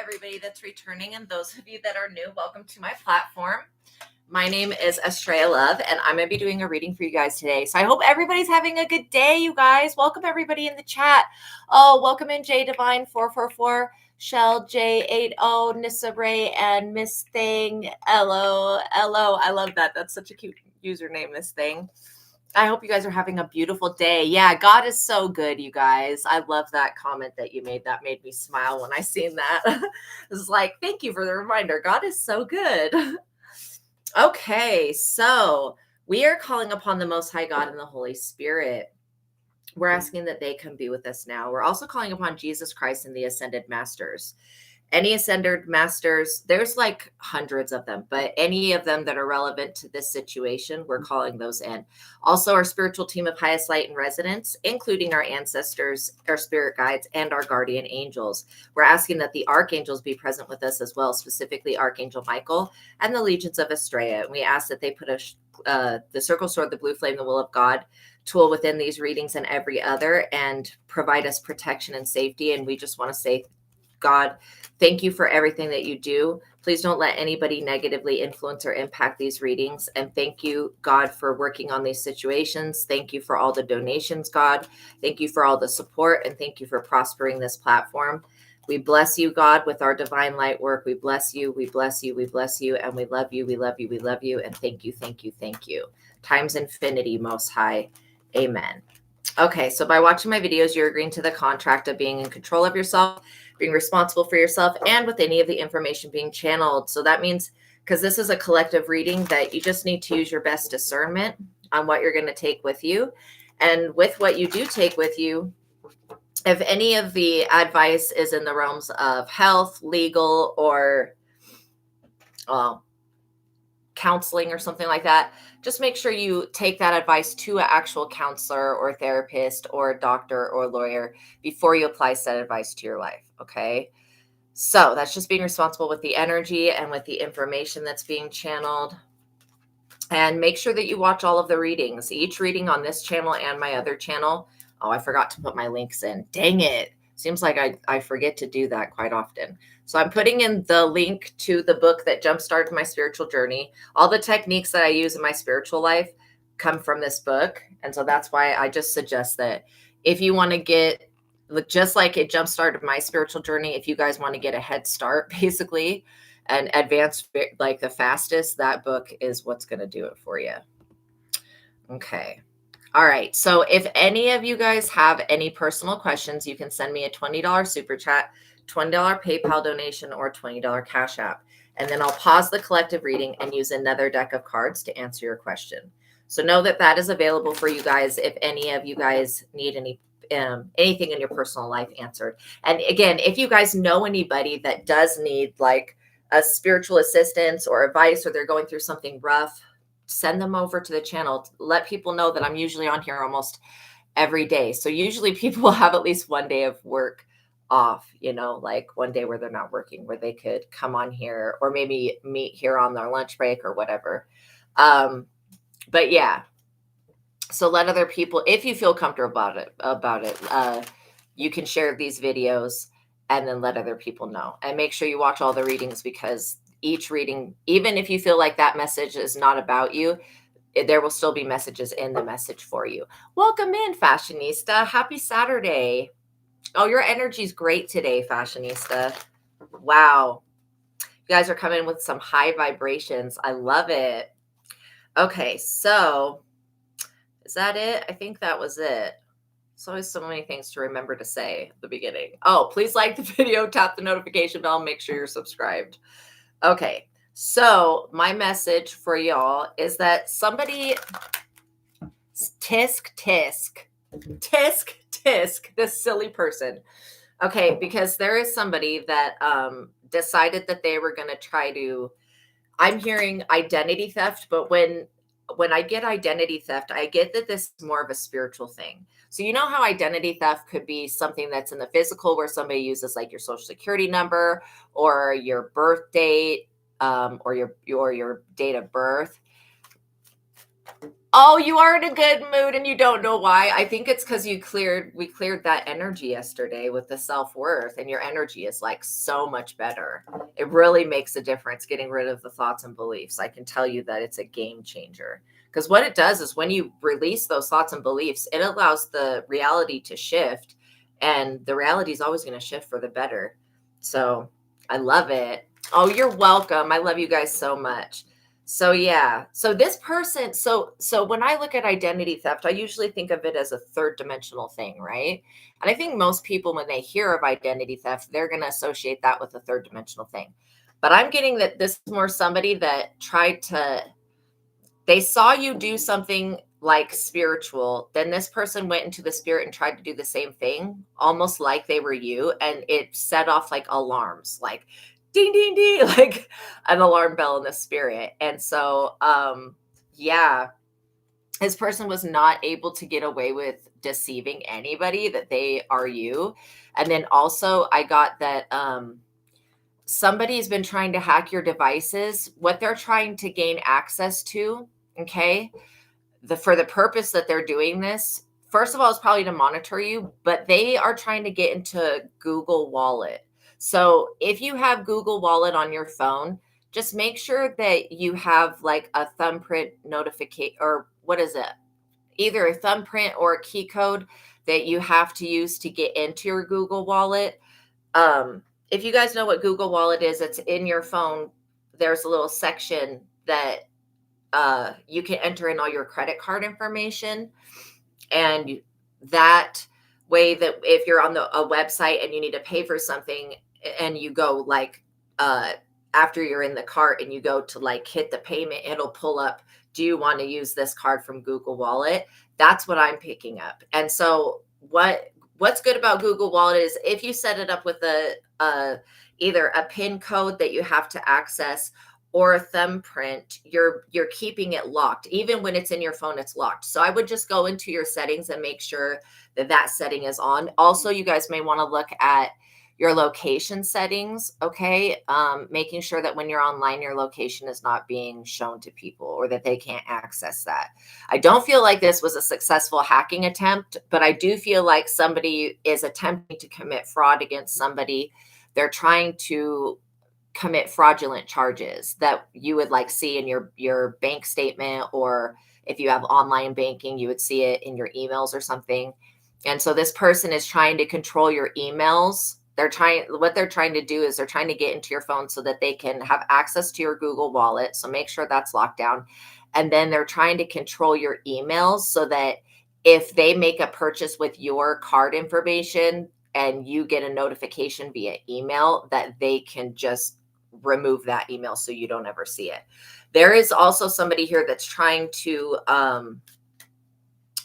everybody that's returning, and those of you that are new, welcome to my platform. My name is Astraea Love, and I'm going to be doing a reading for you guys today. So I hope everybody's having a good day, you guys. Welcome everybody in the chat. Oh, welcome in J Divine 444, Shell J80, Nissa Ray, and Miss Thing. Hello. I love that. That's such a cute username, Miss Thing. I hope you guys are having a beautiful day. Yeah, God is so good, you guys. I love that comment that you made. That made me smile when I seen that. It was like, thank you for the reminder. God is so good. Okay, so we are calling upon the Most High God and the Holy Spirit. We're asking that they come be with us now. We're also calling upon Jesus Christ and the Ascended Masters. Any Ascended Masters, there's like hundreds of them, but any of them that are relevant to this situation, we're calling those in. Also, our spiritual team of highest light and residents, including our ancestors, our spirit guides, and our guardian angels. We're asking that the archangels be present with us as well, specifically Archangel Michael and the legions of Astraea. And we ask that they put the circle sword, the blue flame, the will of God tool within these readings and every other, and provide us protection and safety. And we just want to say, God, thank you for everything that you do. Please don't let anybody negatively influence or impact these readings. And thank you, God, for working on these situations. Thank you for all the donations, God. Thank you for all the support. And thank you for prospering this platform. We bless you, God, with our divine light work. We bless you. We bless you. We bless you. And we love you. We love you. We love you. And thank you. Thank you. Thank you. Times infinity, Most High. Amen. Okay, so by watching my videos, you're agreeing to the contract of being in control of yourself, being responsible for yourself, and with any of the information being channeled. So that means, because this is a collective reading, that you just need to use your best discernment on what you're going to take with you. And with what you do take with you, if any of the advice is in the realms of health, legal, or counseling or something like that, just make sure you take that advice to an actual counselor or therapist or doctor or lawyer before you apply said advice to your life. Okay. So that's just being responsible with the energy and with the information that's being channeled. And make sure that you watch all of the readings, each reading on this channel and my other channel. Oh, I forgot to put my links in. Dang it. Seems like I forget to do that quite often. So I'm putting in the link to the book that jumpstarted my spiritual journey. All the techniques that I use in my spiritual life come from this book. And so that's why I just suggest that if you want to get, just like it jumpstarted my spiritual journey, if you guys want to get a head start, basically, and advance like the fastest, that book is what's going to do it for you. Okay. All right. So if any of you guys have any personal questions, you can send me a $20 super chat, $20 PayPal donation, or $20 Cash App. And then I'll pause the collective reading and use another deck of cards to answer your question. So know that that is available for you guys if any of you guys need anything in your personal life answered. And again, if you guys know anybody that does need like a spiritual assistance or advice, or they're going through something rough, send them over to the channel. Let people know that I'm usually on here almost every day. So usually people will have at least one day of work off, like one day where they're not working, where they could come on here or maybe meet here on their lunch break or whatever. But yeah, so let other people, if you feel comfortable about it, you can share these videos and then let other people know. And make sure you watch all the readings, because each reading, even if you feel like that message is not about you, there will still be messages in the message for you. Welcome in, Fashionista. Happy Saturday. Oh, your energy is great today, Fashionista. Wow. You guys are coming with some high vibrations. I love it. Okay, so is that it? I think that was it. There's always so many things to remember to say at the beginning. Oh, please like the video, tap the notification bell, make sure you're subscribed. Okay, so my message for y'all is that somebody tisk, this silly person. Okay, because there is somebody that decided that they were going to try to, I'm hearing identity theft, but when I get identity theft, I get that this is more of a spiritual thing. So you know how identity theft could be something that's in the physical, where somebody uses like your social security number or your birth date, or your date of birth. Oh, you are in a good mood and you don't know why. I think it's because we cleared that energy yesterday with the self-worth, and your energy is like so much better. It really makes a difference getting rid of the thoughts and beliefs. I can tell you that it's a game changer. Because what it does is when you release those thoughts and beliefs, it allows the reality to shift, and the reality is always going to shift for the better. So I love it. Oh, you're welcome. I love you guys so much. So yeah. So this person, so when I look at identity theft, I usually think of it as a third dimensional thing, right? And I think most people when they hear of identity theft, they're going to associate that with a third dimensional thing. But I'm getting that this is more somebody that tried to, they saw you do something like spiritual, then this person went into the spirit and tried to do the same thing, almost like they were you, and it set off like alarms, like ding ding ding, like an alarm bell in the spirit. And so yeah, this person was not able to get away with deceiving anybody that they are you. And then also I got that somebody's been trying to hack your devices. What they're trying to gain access to, okay, for the purpose that they're doing this, first of all, is probably to monitor you, but they are trying to get into Google Wallet. So if you have Google Wallet on your phone, just make sure that you have like a thumbprint notification, or what is it? Either a thumbprint or a key code that you have to use to get into your Google Wallet. If you guys know what Google Wallet is, it's in your phone. There's a little section that you can enter in all your credit card information, and that way that if you're on a website and you need to pay for something and you go like after you're in the cart and you go to like hit the payment, it'll pull up, do you want to use this card from Google Wallet? That's what I'm picking up. And so what's good about Google Wallet is if you set it up with either a PIN code that you have to access or a thumbprint, you're keeping it locked. Even when it's in your phone, it's locked. So I would just go into your settings and make sure that that setting is on. Also, you guys may want to look at your location settings, okay? Making sure that when you're online, your location is not being shown to people or that they can't access that. I don't feel like this was a successful hacking attempt, but I do feel like somebody is attempting to commit fraud against somebody. They're trying to commit fraudulent charges that you would like see in your bank statement, or if you have online banking, you would see it in your emails or something. And so this person is trying to control your emails. What they're trying to do is they're trying to get into your phone so that they can have access to your Google Wallet. So make sure that's locked down. And then they're trying to control your emails so that if they make a purchase with your card information and you get a notification via email, that they can just remove that email so you don't ever see it. There is also somebody here that's trying to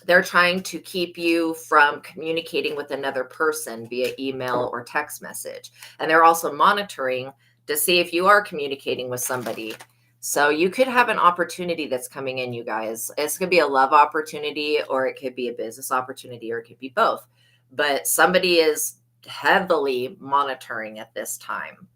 they're trying to keep you from communicating with another person via email or text message. And they're also monitoring to see if you are communicating with somebody. So you could have an opportunity that's coming in, you guys. This could be a love opportunity, or it could be a business opportunity, or it could be both. But somebody is heavily monitoring at this time.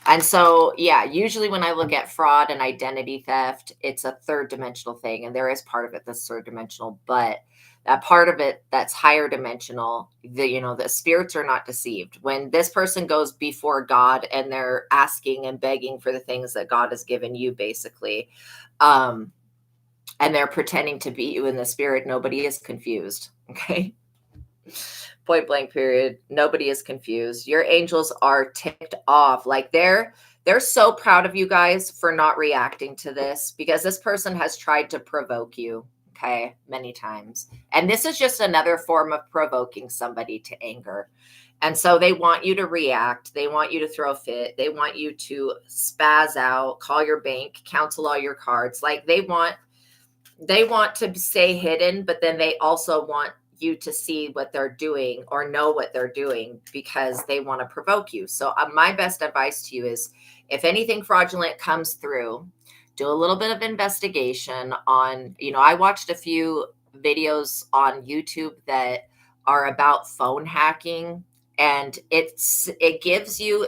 And so, yeah, usually when I look at fraud and identity theft, it's a third dimensional thing. And there is part of it that's third dimensional, but that part of it that's higher dimensional, the spirits are not deceived. When this person goes before God and they're asking and begging for the things that God has given you, basically, and they're pretending to be you in the spirit, nobody is confused. Okay. Point blank period. Nobody is confused. Your angels are ticked off. Like they're so proud of you guys for not reacting to this, because this person has tried to provoke you, okay, many times. And this is just another form of provoking somebody to anger. And so they want you to react. They want you to throw a fit. They want you to spaz out, call your bank, cancel all your cards. Like they want to stay hidden, but then they also want you to see what they're doing or know what they're doing because they want to provoke you. So my best advice to you is, if anything fraudulent comes through, do a little bit of investigation on, I watched a few videos on YouTube that are about phone hacking, and it gives you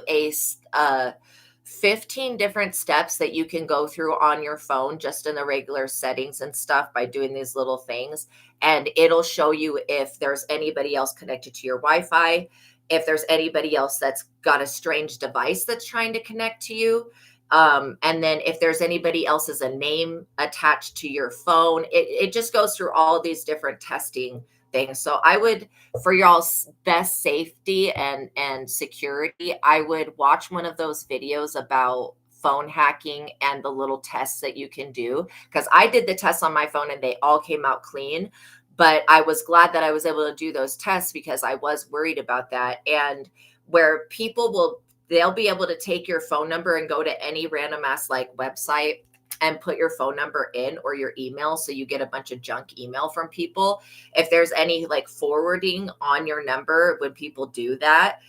15 different steps that you can go through on your phone just in the regular settings and stuff by doing these little things. And it'll show you if there's anybody else connected to your Wi-Fi, if there's anybody else that's got a strange device that's trying to connect to you. And then if there's anybody else's a name attached to your phone, it just goes through all of these different testing things. So I would, for y'all's best safety and security, I would watch one of those videos about phone hacking and the little tests that you can do, because I did the tests on my phone and they all came out clean. But I was glad that I was able to do those tests because I was worried about that. And where people will, they'll be able to take your phone number and go to any random ass like website and put your phone number in or your email, so you get a bunch of junk email from people. If there's any like forwarding on your number when people do that,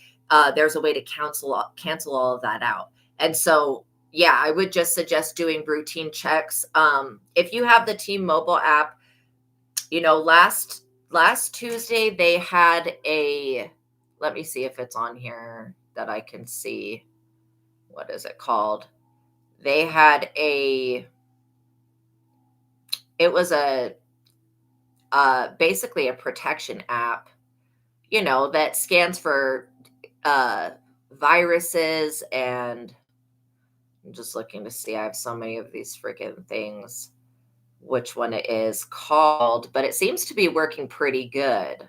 there's a way to cancel all of that out. And so yeah, I would just suggest doing routine checks. If you have the T-Mobile app, you know, last Tuesday they had a, let me see if it's on here that I can see. What is it called? They had it was basically a protection app, you know, that scans for viruses. And I'm just looking to see, I have so many of these freaking things, which one it is called, but it seems to be working pretty good.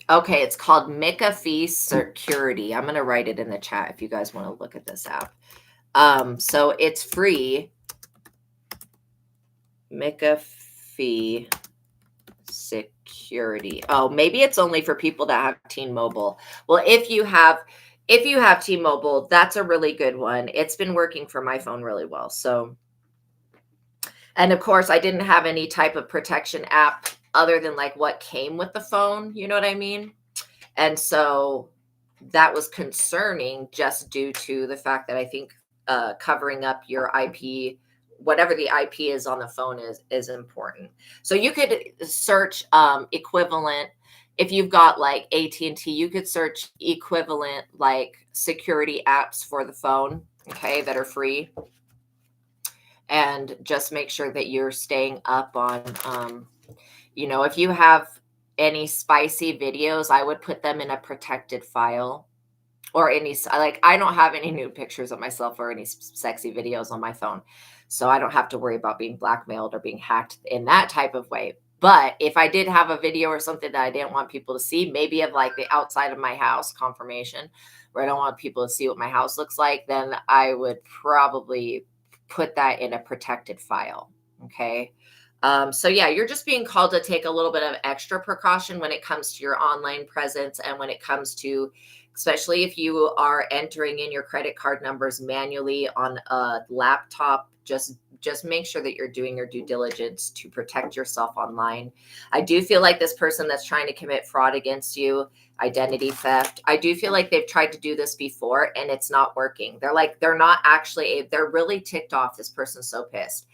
Okay, it's called McAfee Security. I'm going to write it in the chat if you guys want to look at this app. So it's free. McAfee Security. Oh, maybe it's only for people that have T-Mobile. Well, if you have T-Mobile, that's a really good one. It's been working for my phone really well. So, and of course, I didn't have any type of protection app other than like what came with the phone. You know what I mean? And so that was concerning just due to the fact that I think covering up your IP, whatever the IP is on the phone, is important. So you could search equivalent. If you've got like AT&T, you could search equivalent like security apps for the phone, okay, that are free. And just make sure that you're staying up on, you know, if you have any spicy videos, I would put them in a protected file. Or any, like, I don't have any nude pictures of myself or any sexy videos on my phone. So I don't have to worry about being blackmailed or being hacked in that type of way. But if I did have a video or something that I didn't want people to see, maybe of like the outside of my house confirmation, where I don't want people to see what my house looks like, then I would probably put that in a protected file. Okay. So yeah, you're just being called to take a little bit of extra precaution when it comes to your online presence, and when it comes to, especially if you are entering in your credit card numbers manually on a laptop, just make sure that you're doing your due diligence to protect yourself online. I do feel like this person that's trying to commit fraud against you, identity theft, I do feel like they've tried to do this before and it's not working. They're not actually, they're really ticked off. This person's so pissed.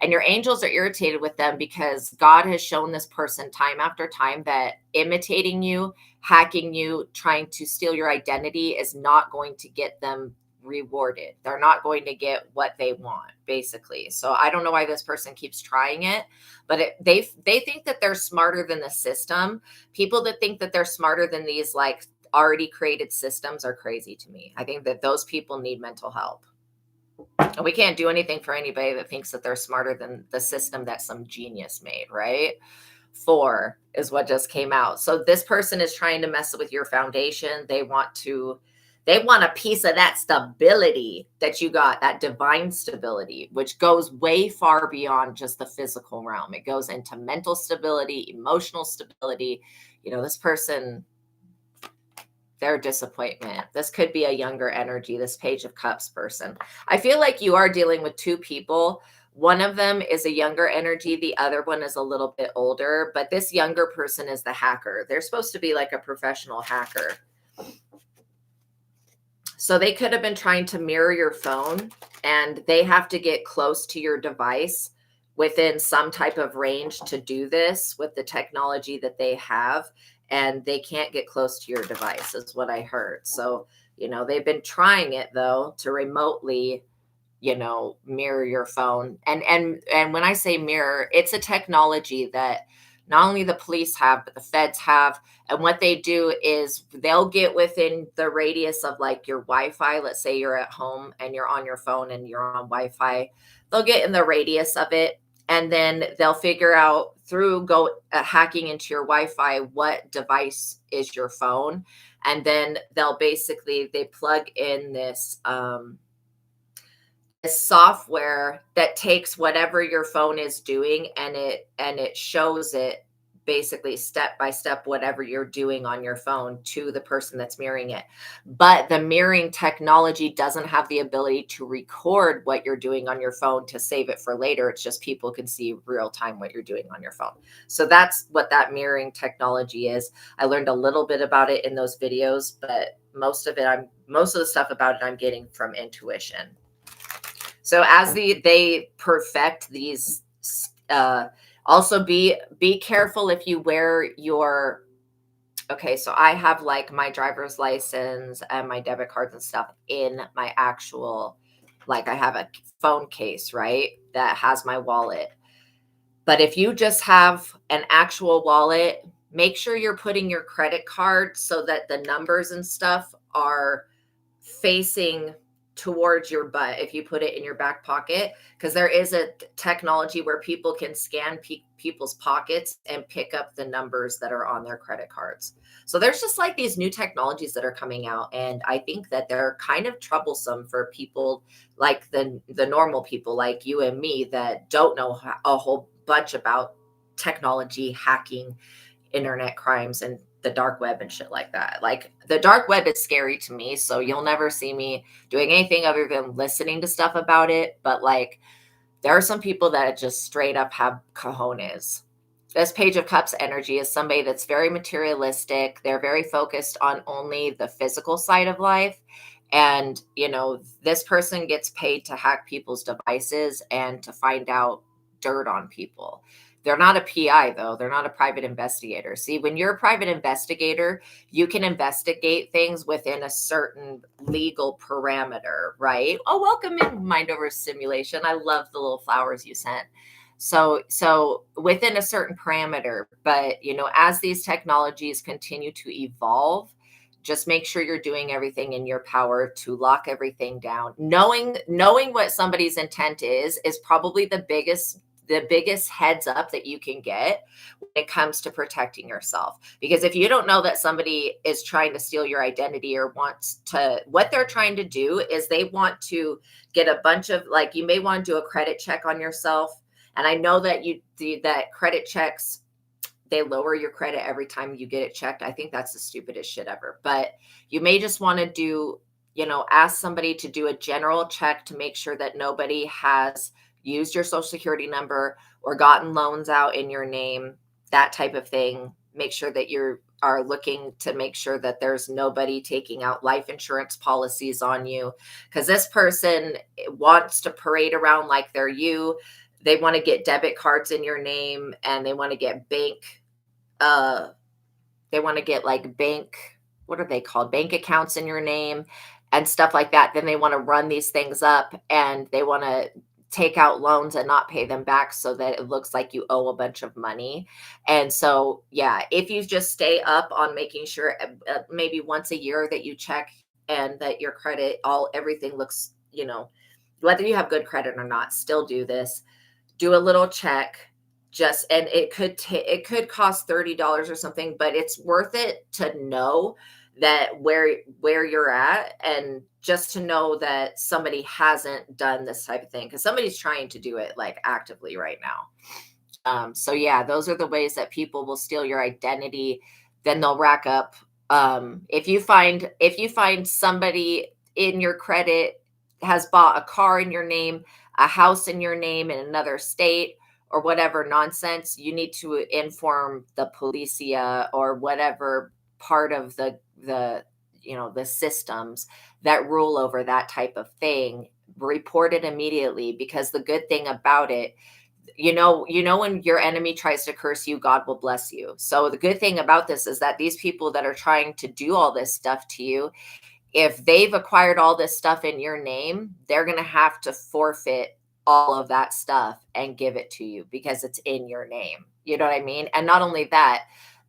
And your angels are irritated with them because God has shown this person time after time that imitating you, hacking you, trying to steal your identity is not going to get them rewarded. They're not going to get what they want, basically. So I don't know why this person keeps trying it, but they think that they're smarter than the system. People that think that they're smarter than these like already created systems are crazy to me. I think that those people need mental help. And we can't do anything for anybody that thinks that they're smarter than the system that some genius made, right? 4 is what just came out. So this person is trying to mess with your foundation. They want a piece of that stability that you got, that divine stability, which goes way far beyond just the physical realm. It goes into mental stability, emotional stability. You know, this person, their disappointment. This could be a younger energy, this Page of Cups person. I feel like you are dealing with 2 people. One of them is a younger energy. The other one is a little bit older, but this younger person is the hacker. They're supposed to be like a professional hacker. So they could have been trying to mirror your phone and they have to get close to your device within some type of range to do this with the technology that they have, and they can't get close to your device is what I heard. So they've been trying it though to remotely mirror your phone. And when I say mirror, it's a technology that not only the police have, but the feds have. And what they do is they'll get within the radius of like your Wi-Fi. Let's say you're at home and you're on your phone and you're on Wi-Fi. They'll get in the radius of it, and then they'll figure out through hacking into your Wi-Fi what device is your phone. And then they plug in this software that takes whatever your phone is doing, and it shows it basically step by step whatever you're doing on your phone to the person that's mirroring it. But the mirroring technology doesn't have the ability to record what you're doing on your phone to save it for later. It's just people can see real time what you're doing on your phone. So that's what that mirroring technology is. I learned a little bit about it in those videos, but most of the stuff about it I'm getting from intuition. So as they perfect these, also be careful if you wear your, okay, so I have like my driver's license and my debit cards and stuff in my actual, like I have a phone case, right, that has my wallet. But if you just have an actual wallet, make sure you're putting your credit card so that the numbers and stuff are facing towards your butt if you put it in your back pocket, because there is a technology where people can scan people's pockets and pick up the numbers that are on their credit cards. So there's just like these new technologies that are coming out, and I think that they're kind of troublesome for people like the normal people like you and me that don't know a whole bunch about technology, hacking, internet crimes, and the dark web and shit like that. Like the dark web is scary to me, so you'll never see me doing anything other than listening to stuff about it. But like there are some people that just straight up have cojones. This Page of Cups energy is somebody that's very materialistic. They're very focused on only the physical side of life. And, this person gets paid to hack people's devices and to find out dirt on people. They're not a PI, though. They're not a private investigator. See, when you're a private investigator, you can investigate things within a certain legal parameter, right? Oh, welcome in, Mind Over Simulation. I love the little flowers you sent. So within a certain parameter, but, as these technologies continue to evolve, just make sure you're doing everything in your power to lock everything down. Knowing what somebody's intent is probably the biggest heads up that you can get when it comes to protecting yourself. Because if you don't know that somebody is trying to steal your identity or what they're trying to do is they want to get a bunch of, like, you may want to do a credit check on yourself. And I know that that credit checks, they lower your credit every time you get it checked. I think that's the stupidest shit ever. But you may just want to do, ask somebody to do a general check to make sure that nobody has used your social security number or gotten loans out in your name, that type of thing. Make sure that you are looking to make sure that there's nobody taking out life insurance policies on you, because this person wants to parade around like they're you. They want to get debit cards in your name, and they want to get what are they called? Bank accounts in your name and stuff like that. Then they want to run these things up, and they want to take out loans and not pay them back so that it looks like you owe a bunch of money. And so, yeah, if you just stay up on making sure maybe once a year that you check and that your credit, everything looks, whether you have good credit or not, still do this. Do a little check. And it could cost $30 or something, but it's worth it to know that where you're at, and just to know that somebody hasn't done this type of thing, because somebody's trying to do it like actively right now. So yeah, those are the ways that people will steal your identity. Then they'll rack up. If you find somebody in your credit has bought a car in your name, a house in your name in another state, or whatever nonsense, you need to inform the policia or whatever part of the the systems that rule over that type of thing, report it immediately, because the good thing about it, when your enemy tries to curse you, God will bless you. So the good thing about this is that these people that are trying to do all this stuff to you, if they've acquired all this stuff in your name, they're going to have to forfeit all of that stuff and give it to you because it's in your name. You know what I mean? And not only that,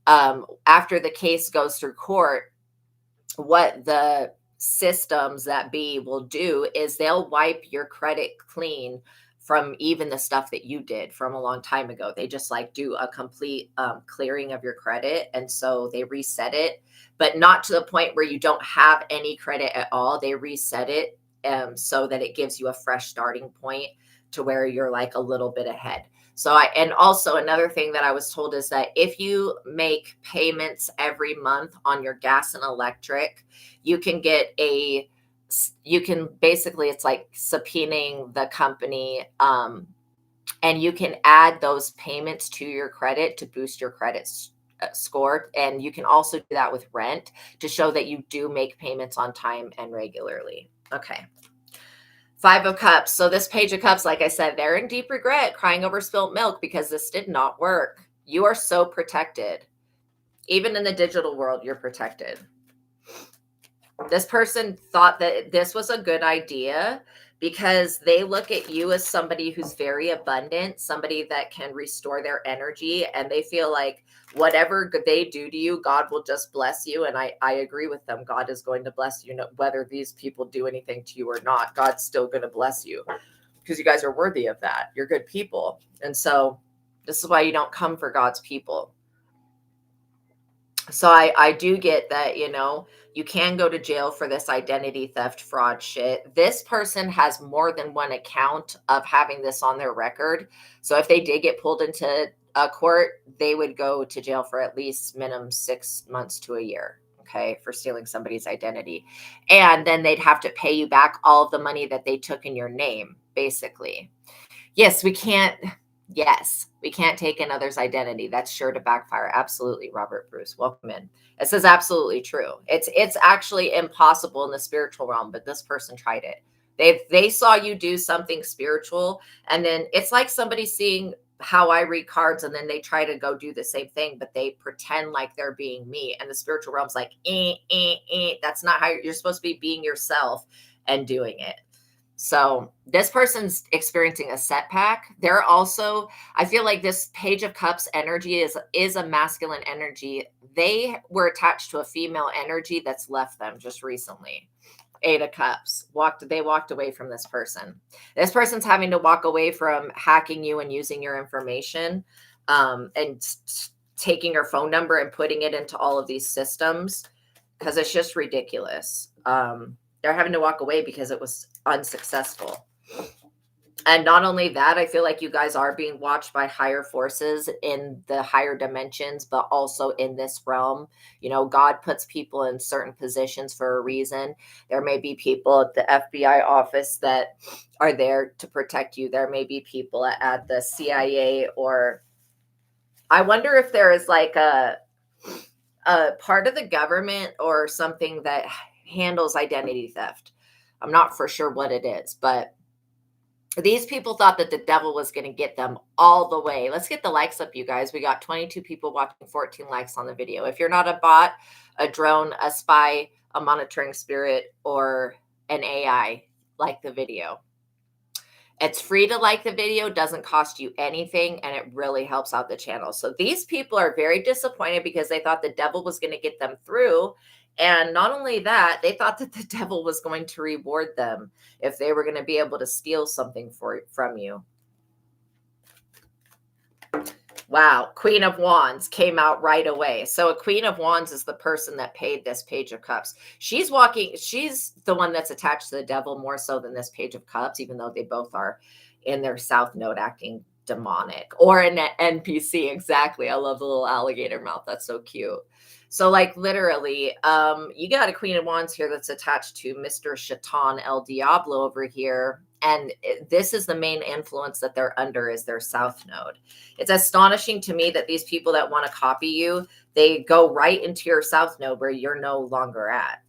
after the case goes through court, what the systems that be will do is they'll wipe your credit clean from even the stuff that you did from a long time ago. They just like do a complete clearing of your credit. And so they reset it, but not to the point where you don't have any credit at all. They reset it so that it gives you a fresh starting point to where you're like a little bit ahead. And also another thing that I was told is that if you make payments every month on your gas and electric, you can basically, it's like subpoenaing the company, and you can add those payments to your credit to boost your credit score. And you can also do that with rent to show that you do make payments on time and regularly. Okay. 5 of Cups. So this Page of Cups, like I said, they're in deep regret, crying over spilt milk because this did not work. You are so protected. Even in the digital world, you're protected. This person thought that this was a good idea because they look at you as somebody who's very abundant, somebody that can restore their energy, and they feel like whatever they do to you, God will just bless you. And I agree with them. God is going to bless you, whether these people do anything to you or not. God's still going to bless you because you guys are worthy of that. You're good people. And so this is why you don't come for God's people. So I do get that, you can go to jail for this identity theft fraud shit. This person has more than one account of having this on their record. So if they did get pulled into a court, they would go to jail for at least minimum 6 months to a year. Okay, for stealing somebody's identity. And then they'd have to pay you back all of the money that they took in your name, basically. Yes, we can't take another's identity. That's sure to backfire. Absolutely, Robert Bruce. Welcome in. This is absolutely true. It's actually impossible in the spiritual realm, but this person tried it. They saw you do something spiritual, and then it's like somebody seeing how I read cards, and then they try to go do the same thing, but they pretend like they're being me. And the spiritual realm's like, that's not how you're supposed to be being yourself and doing it. So this person's experiencing a setback. They're also, I feel like this Page of Cups energy is a masculine energy. They were attached to a female energy that's left them just recently. 8 of Cups. They walked away from this person. This person's having to walk away from hacking you and using your information, and taking your phone number and putting it into all of these systems because it's just ridiculous. They're having to walk away because it was unsuccessful. And not only that, I feel like you guys are being watched by higher forces in the higher dimensions, but also in this realm. God puts people in certain positions for a reason. There may be people at the FBI office that are there to protect you. There may be people at the CIA, or I wonder if there is like a part of the government or something that handles identity theft. I'm not for sure what it is, but these people thought that the devil was going to get them all the way. Let's get the likes up, you guys. We got 22 people watching, 14 likes on the video. If you're not a bot, a drone, a spy, a monitoring spirit, or an AI, like the video. It's free to like the video, doesn't cost you anything, and it really helps out the channel. So these people are very disappointed because they thought the devil was going to get them through. And not only that, they thought that the devil was going to reward them if they were going to be able to steal something from you. Wow. Queen of Wands came out right away. So a Queen of Wands is the person that paid this Page of Cups. She's the one that's attached to the devil more so than this Page of Cups, even though they both are in their South Node acting demonic, or an NPC. Exactly. I love the little alligator mouth. That's so cute. So like literally, you got a Queen of Wands here that's attached to Mr. Shaitan El Diablo over here. And this is the main influence that they're under, is their South Node. It's astonishing to me that these people that want to copy you, they go right into your South Node where you're no longer at.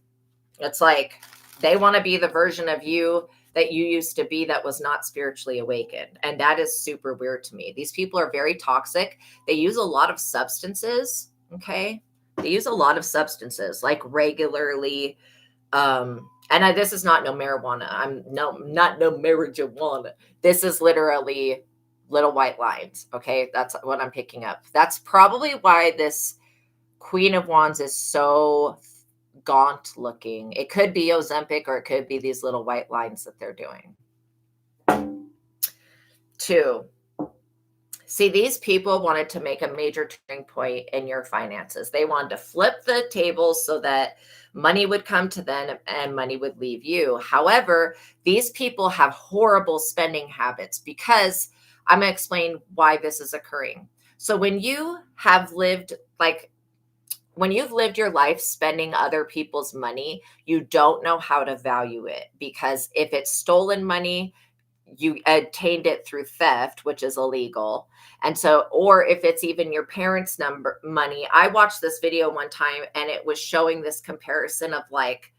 It's like they want to be the version of you that you used to be that was not spiritually awakened. And that is super weird to me. These people are very toxic. They use a lot of substances. Okay. They use a lot of substances like regularly. This is not no marijuana. I'm not no marijuana. This is literally little white lines. Okay. That's what I'm picking up. That's probably why this Queen of Wands is so gaunt looking. It could be Ozempic or it could be these little white lines that they're doing. 2. See, these people wanted to make a major turning point in your finances. They wanted to flip the tables so that money would come to them and money would leave you. However, these people have horrible spending habits because I'm going to explain why this is occurring. So when you have lived when you've lived your life spending other people's money, you don't know how to value it, because if it's stolen money, you obtained it through theft, which is illegal. And so, or if it's even your parents' money. I watched this video one time and it was showing this comparison of like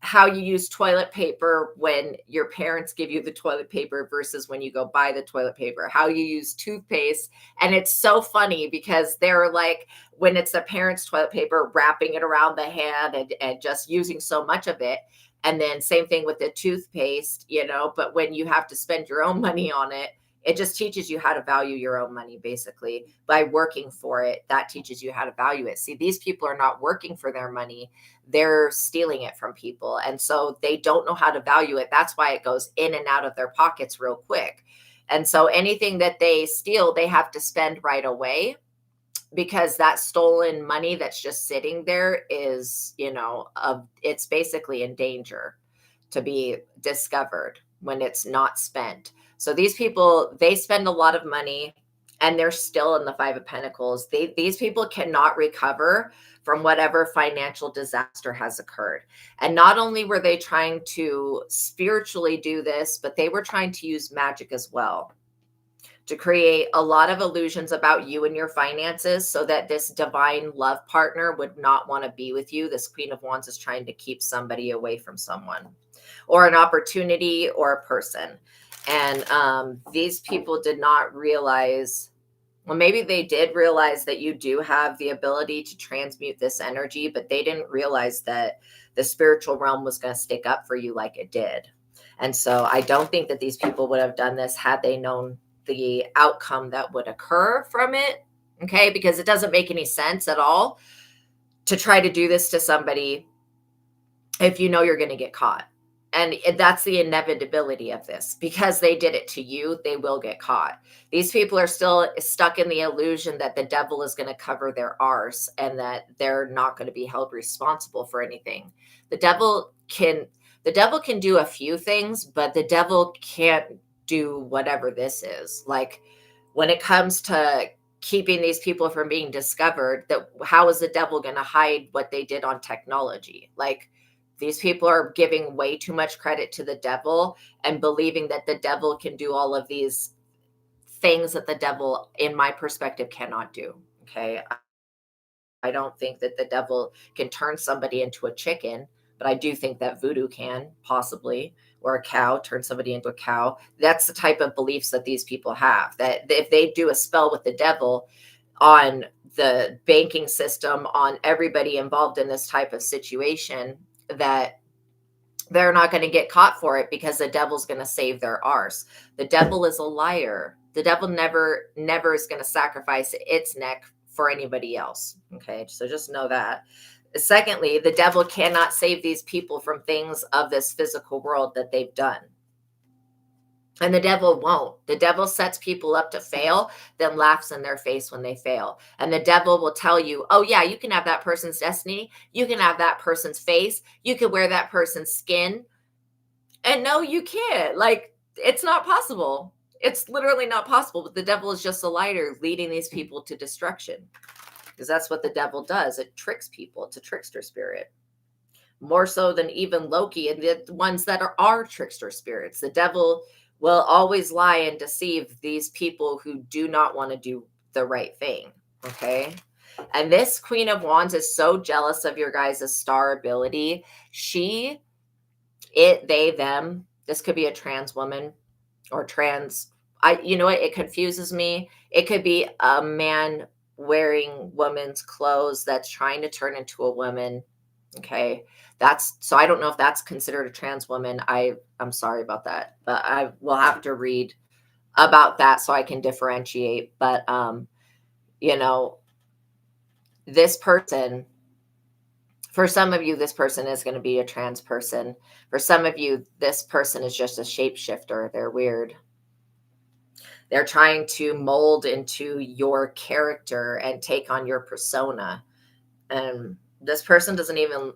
how you use toilet paper when your parents give you the toilet paper versus when you go buy the toilet paper, how you use toothpaste. And it's so funny because they're like, when it's the parents' toilet paper, wrapping it around the hand and just using so much of it. And then same thing with the toothpaste, but when you have to spend your own money on it, it just teaches you how to value your own money, basically. By working for it, that teaches you how to value it. See, these people are not working for their money. They're stealing it from people. And so they don't know how to value it. That's why it goes in and out of their pockets real quick. And so anything that they steal, they have to spend right away, because that stolen money that's just sitting there is, it's basically in danger to be discovered when it's not spent. So these people, they spend a lot of money and they're still in the Five of Pentacles. These people cannot recover from whatever financial disaster has occurred. And not only were they trying to spiritually do this, but they were trying to use magic as well to create a lot of illusions about you and your finances so that this divine love partner would not want to be with you. This Queen of Wands is trying to keep somebody away from someone or an opportunity or a person. And these people did not realize, well, maybe they did realize that you do have the ability to transmute this energy, but they didn't realize that the spiritual realm was going to stick up for you like it did. And so I don't think that these people would have done this had they known the outcome that would occur from it. Okay. Because it doesn't make any sense at all to try to do this to somebody if you know you're going to get caught. And that's the inevitability of this. Because they did it to you, they will get caught. These people are still stuck in the illusion that the devil is going to cover their arse and that they're not going to be held responsible for anything. The devil can do a few things, but the devil can't do whatever this is. Like when it comes to keeping these people from being discovered, that how is the devil going to hide what they did on technology? Like, these people are giving way too much credit to the devil and believing that the devil can do all of these things that the devil, in my perspective, cannot do. Okay. I don't think that the devil can turn somebody into a chicken, but I do think that voodoo can possibly, or a cow, turn somebody into a cow. That's the type of beliefs that these people have, that if they do a spell with the devil on the banking system, on everybody involved in this type of situation, that they're not going to get caught for it because the devil's going to save their arse. The devil is a liar. The devil never is going to sacrifice its neck for anybody else. Okay. So just know that. Secondly, the devil cannot save these people from things of this physical world that they've done. And the devil won't. The devil sets people up to fail, then laughs in their face when they fail. And the devil will tell you, oh yeah, you can have that person's destiny. You can have that person's face. You can wear that person's skin. And no, you can't. Like, it's not possible. It's literally not possible. But the devil is just a liar leading these people to destruction. Because that's what the devil does. It tricks people. It's a trickster spirit. More so than even Loki and the ones that are trickster spirits. The devil will always lie and deceive these people who do not want to do the right thing. Okay. And this Queen of Wands is so jealous of your guys' star ability. They, them, this could be a trans woman or trans. You know what? It confuses me. It could be a man wearing woman's clothes that's trying to turn into a woman. Okay. So I don't know if that's considered a trans woman. I'm sorry about that, but I will have to read about that so I can differentiate. But, you know, this person, for some of you, this person is going to be a trans person. For some of you, this person is just a shapeshifter. They're weird. They're trying to mold into your character and take on your persona. And this person doesn't even,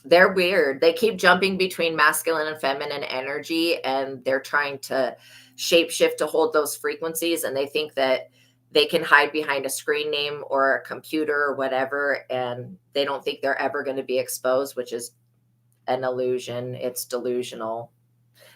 they're weird. They keep jumping between masculine and feminine energy, and they're trying to shapeshift to hold those frequencies. And they think that they can hide behind a screen name or a computer or whatever. And they don't think they're ever going to be exposed, which is an illusion. It's delusional.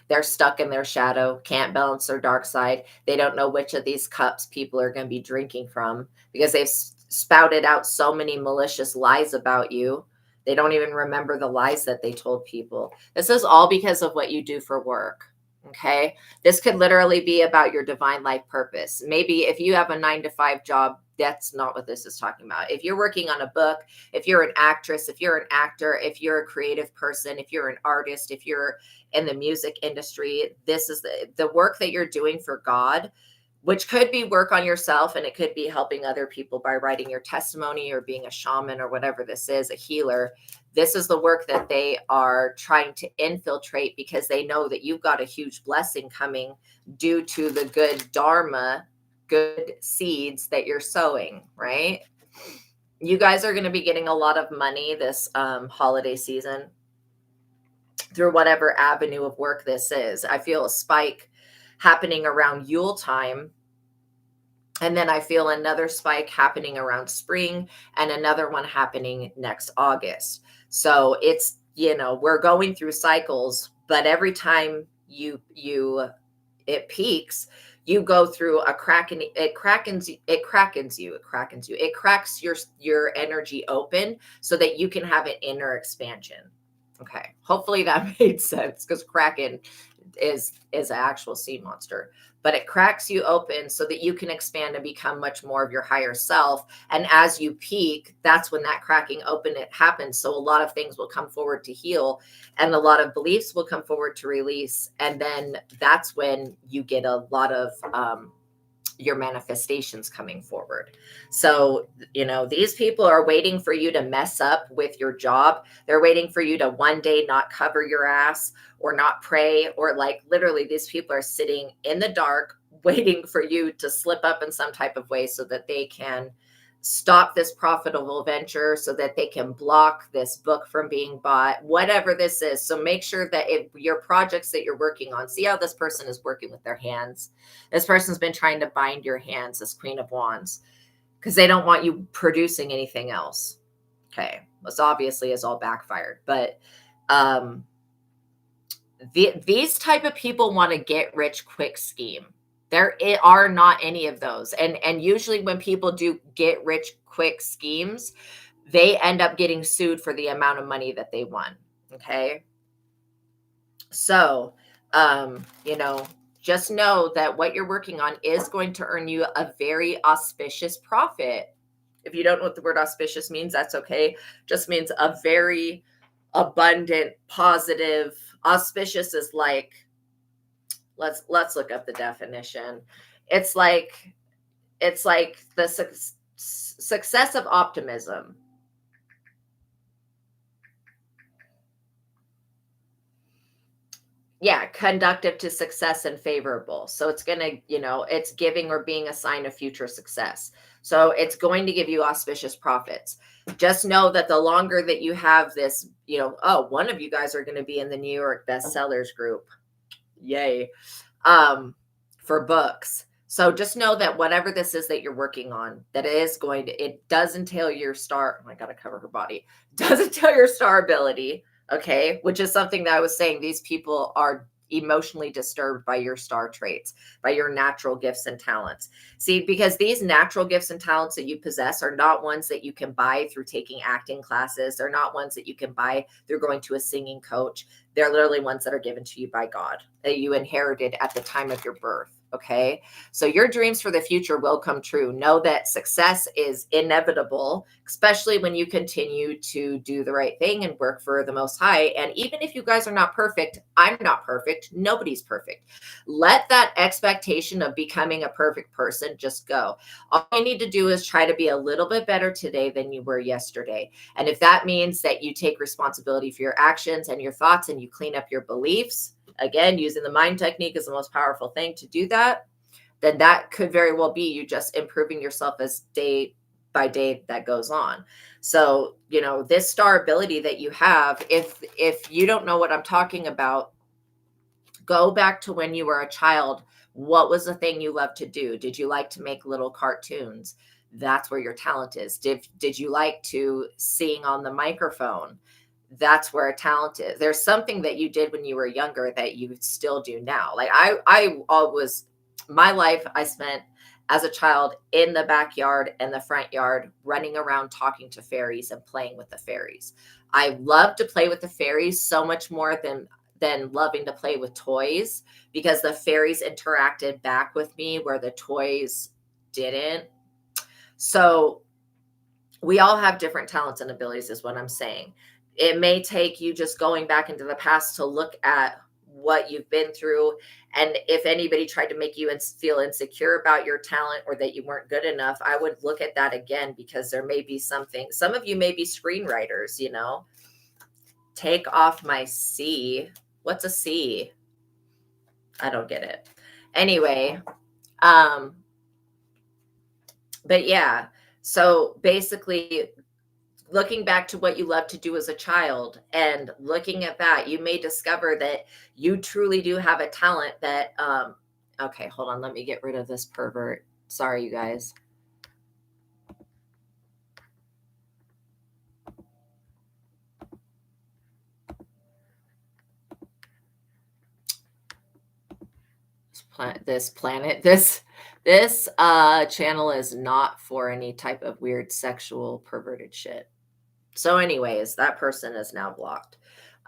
They're stuck in their shadow, can't balance their dark side. They don't know which of these cups people are going to be drinking from because they've spouted out so many malicious lies about you. They don't even remember the lies that they told people. This is all because of what you do for work. Okay. This could literally be about your divine life purpose. Maybe if you have a 9-to-5 job, that's not what this is talking about. If you're working on a book, if you're an actress, if you're an actor, if you're a creative person, if you're an artist, if you're in the music industry, this is the work that you're doing for God, which could be work on yourself, and it could be helping other people by writing your testimony or being a shaman or whatever this is, a healer. This is the work that they are trying to infiltrate because they know that you've got a huge blessing coming due to the good dharma, good seeds that you're sowing, right? You guys are going to be getting a lot of money this holiday season through whatever avenue of work this is. I feel a spike happening around Yule time. And then I feel another spike happening around spring and another one happening next August. So it's, we're going through cycles, but every time it peaks, you go through a crack, and it cracks your energy open so that you can have an inner expansion. Okay. Hopefully that made sense, because Kraken is an actual sea monster, but it cracks you open so that you can expand and become much more of your higher self. And as you peak, that's when that cracking open it happens. So a lot of things will come forward to heal, and a lot of beliefs will come forward to release. And then that's when you get a lot of your manifestations coming forward. So, these people are waiting for you to mess up with your job. They're waiting for you to one day not cover your ass or not pray, or like literally these people are sitting in the dark waiting for you to slip up in some type of way so that they can stop this profitable venture, so that they can block this book from being bought, whatever this is. So make sure that your projects that you're working on, see how this person is working with their hands. This person's been trying to bind your hands, this Queen of Wands, because they don't want you producing anything else. Okay. This obviously is all backfired, but these type of people want to get rich quick scheme. There are not any of those. And usually when people do get rich quick schemes, they end up getting sued for the amount of money that they won. Okay. So, just know that what you're working on is going to earn you a very auspicious profit. If you don't know what the word auspicious means, that's okay. Just means a very abundant, positive. Auspicious is like, let's look up the definition. It's like the success of optimism. Yeah, conductive to success and favorable. So it's going to, it's giving or being a sign of future success. So it's going to give you auspicious profits. Just know that the longer that you have this, one of you guys are going to be in the New York bestsellers group. Yay. For books. So just know that whatever this is that you're working on, that it does entail your star. Oh, I got to cover her body. Does entail your star ability. Okay. Which is something that I was saying. These people are emotionally disturbed by your star traits, by your natural gifts and talents. See, because these natural gifts and talents that you possess are not ones that you can buy through taking acting classes. They're not ones that you can buy through going to a singing coach. They're literally ones that are given to you by God, that you inherited at the time of your birth. Okay. So your dreams for the future will come true. Know that success is inevitable, especially when you continue to do the right thing and work for the Most High. And even if you guys are not perfect, I'm not perfect. Nobody's perfect. Let that expectation of becoming a perfect person just go. All you need to do is try to be a little bit better today than you were yesterday. And if that means that you take responsibility for your actions and your thoughts and you clean up your beliefs, again, using the mind technique is the most powerful thing to do that, then that could very well be you just improving yourself as day by day that goes on. So, this star ability that you have, if you don't know what I'm talking about, go back to when you were a child. What was the thing you loved to do? Did you like to make little cartoons? That's where your talent is. Did you like to sing on the microphone? That's where a talent is. There's something that you did when you were younger that you still do now. Like I always, my life I spent as a child in the backyard and the front yard, running around talking to fairies and playing with the fairies. I love to play with the fairies so much more than loving to play with toys, because the fairies interacted back with me where the toys didn't. So we all have different talents and abilities is what I'm saying. It may take you just going back into the past to look at what you've been through. And if anybody tried to make you feel insecure about your talent or that you weren't good enough, I would look at that again, because there may be something. Some of you may be screenwriters, Take off my C. What's a C? I don't get it. Anyway, but yeah, so basically, looking back to what you loved to do as a child and looking at that, you may discover that you truly do have a talent that, okay, hold on. Let me get rid of this pervert. Sorry, you guys. This channel is not for any type of weird sexual perverted shit. So anyways, that person is now blocked.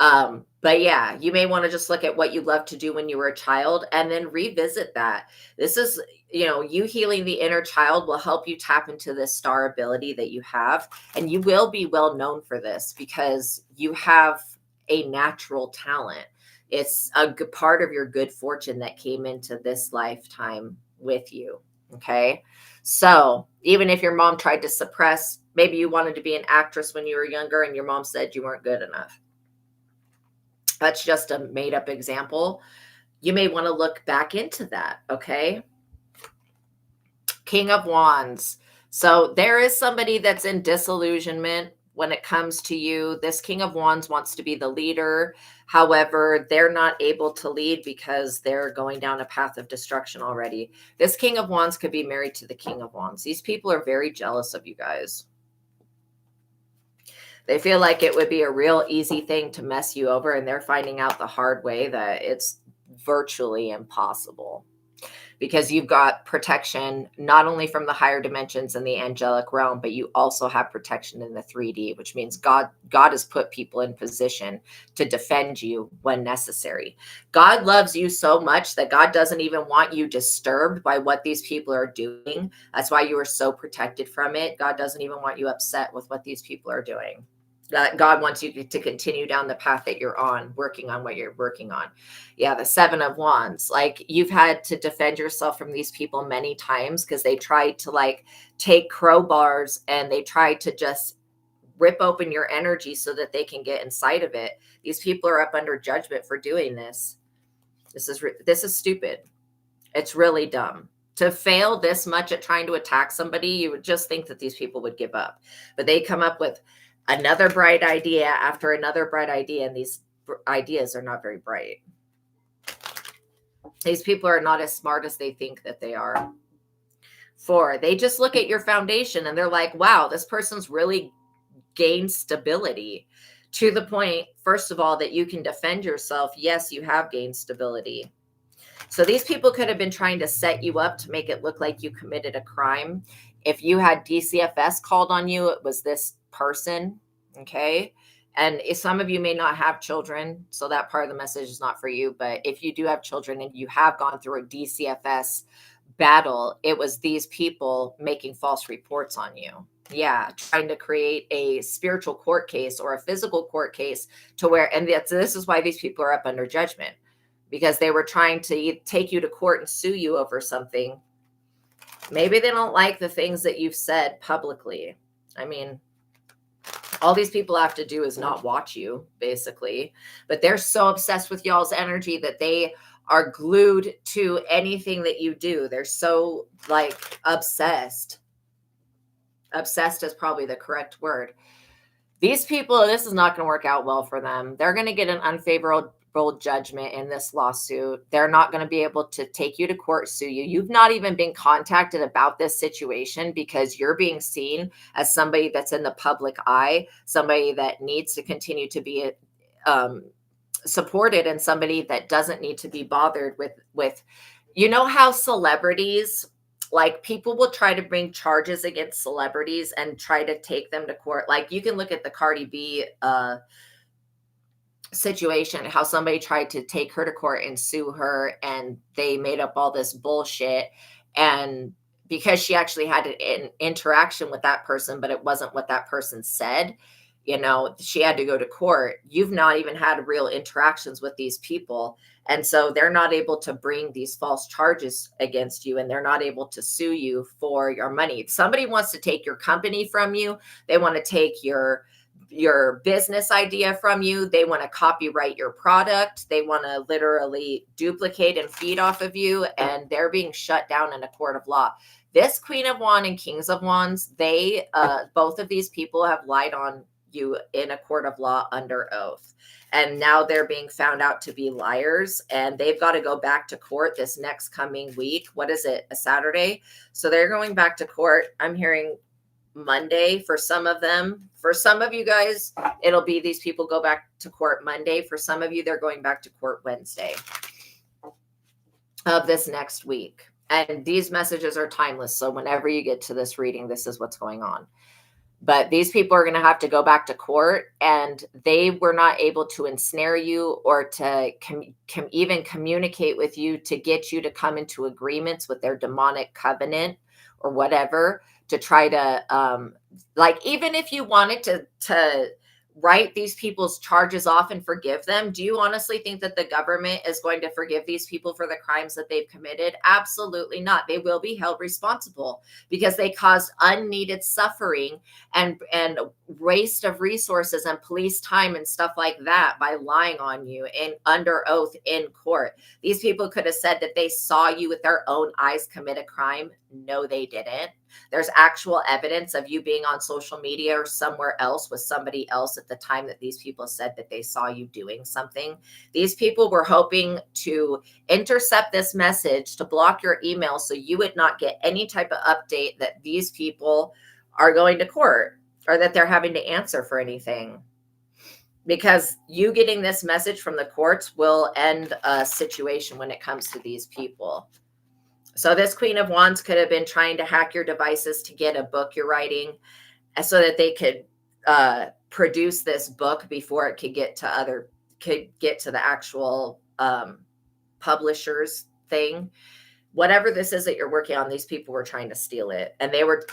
But yeah, you may want to just look at what you loved to do when you were a child and then revisit that. This is, you healing the inner child will help you tap into this star ability that you have. And you will be well known for this because you have a natural talent. It's a good part of your good fortune that came into this lifetime with you. Okay. So even if your mom tried to suppress, maybe you wanted to be an actress when you were younger and your mom said you weren't good enough. That's just a made up example. You may want to look back into that. Okay. King of Wands. So there is somebody that's in disillusionment when it comes to you. This King of Wands wants to be the leader. However, they're not able to lead because they're going down a path of destruction already. This King of Wands could be married to the King of Wands. These people are very jealous of you guys. They feel like it would be a real easy thing to mess you over, and they're finding out the hard way that it's virtually impossible. Because you've got protection not only from the higher dimensions and the angelic realm, but you also have protection in the 3D, which means God has put people in position to defend you when necessary. God loves you so much that God doesn't even want you disturbed by what these people are doing. That's why you are so protected from it. God doesn't even want you upset with what these people are doing. God wants you to continue down the path that you're on, working on what you're working on. Yeah, the 7 of Wands. Like, you've had to defend yourself from these people many times because they tried to take crowbars and they tried to just rip open your energy so that they can get inside of it. These people are up under judgment for doing this. This is stupid. It's really dumb. To fail this much at trying to attack somebody, you would just think that these people would give up. But they come up with another bright idea after another bright idea, and these ideas are not very bright. These people are not as smart as they think that they are. 4, they just look at your foundation and they're like, wow, this person's really gained stability. to the point, first of all, that you can defend yourself. Yes, you have gained stability. So these people could have been trying to set you up to make it look like you committed a crime. If you had DCFS called on you, it was this person. Okay. And some of you may not have children, so that part of the message is not for you. But if you do have children and you have gone through a DCFS battle, it was these people making false reports on you. Yeah, trying to create a spiritual court case or a physical court case to where, and this is why these people are up under judgment, because they were trying to take you to court and sue you over something. Maybe they don't like the things that you've said publicly. I mean, all these people have to do is not watch you, basically. But they're so obsessed with y'all's energy that they are glued to anything that you do. They're so like obsessed. Obsessed is probably the correct word. These people, this is not going to work out well for them. They're going to get an unfavorable judgment in this lawsuit. They're not going to be able to take you to court, sue you. You've not even been contacted about this situation because you're being seen as somebody that's in the public eye, somebody that needs to continue to be supported, and somebody that doesn't need to be bothered with, you know how celebrities, like people will try to bring charges against celebrities and try to take them to court. Like you can look at the Cardi B situation, how somebody tried to take her to court and sue her, and they made up all this bullshit. And because she actually had an interaction with that person, but it wasn't what that person said, you know, she had to go to court. You've not even had real interactions with these people. And so they're not able to bring these false charges against you, and they're not able to sue you for your money. If somebody wants to take your company from you, they want to take your business idea from you, they want to copyright your product, they want to literally duplicate and feed off of you, and they're being shut down in a court of law. This Queen of Wands and Kings of Wands, they both of these people have lied on you in a court of law under oath, and now they're being found out to be liars, and they've got to go back to court this next coming week. What is it, a Saturday? So they're going back to court. I'm hearing Monday for some of them. For some of you guys, it'll be these people go back to court Monday. For some of you, they're going back to court Wednesday of this next week. And these messages are timeless. So whenever you get to this reading, this is what's going on. But these people are going to have to go back to court, and they were not able to ensnare you or to even communicate with you to get you to come into agreements with their demonic covenant or whatever, to try to like, even if you wanted to write these people's charges off and forgive them, do you honestly think that the government is going to forgive these people for the crimes that they've committed? Absolutely not. They will be held responsible because they caused unneeded suffering and waste of resources and police time and stuff like that by lying on you and under oath in court. These people could have said that they saw you with their own eyes commit a crime. No, they didn't. There's actual evidence of you being on social media or somewhere else with somebody else at the time that these people said that they saw you doing something. These people were hoping to intercept this message, to block your email, so you would not get any type of update that these people are going to court or that they're having to answer for anything. Because you getting this message from the courts will end a situation when it comes to these people. So this Queen of Wands could have been trying to hack your devices to get a book you're writing so that they could produce this book before it could get to the actual publishers thing. Whatever this is that you're working on, these people were trying to steal it. And they were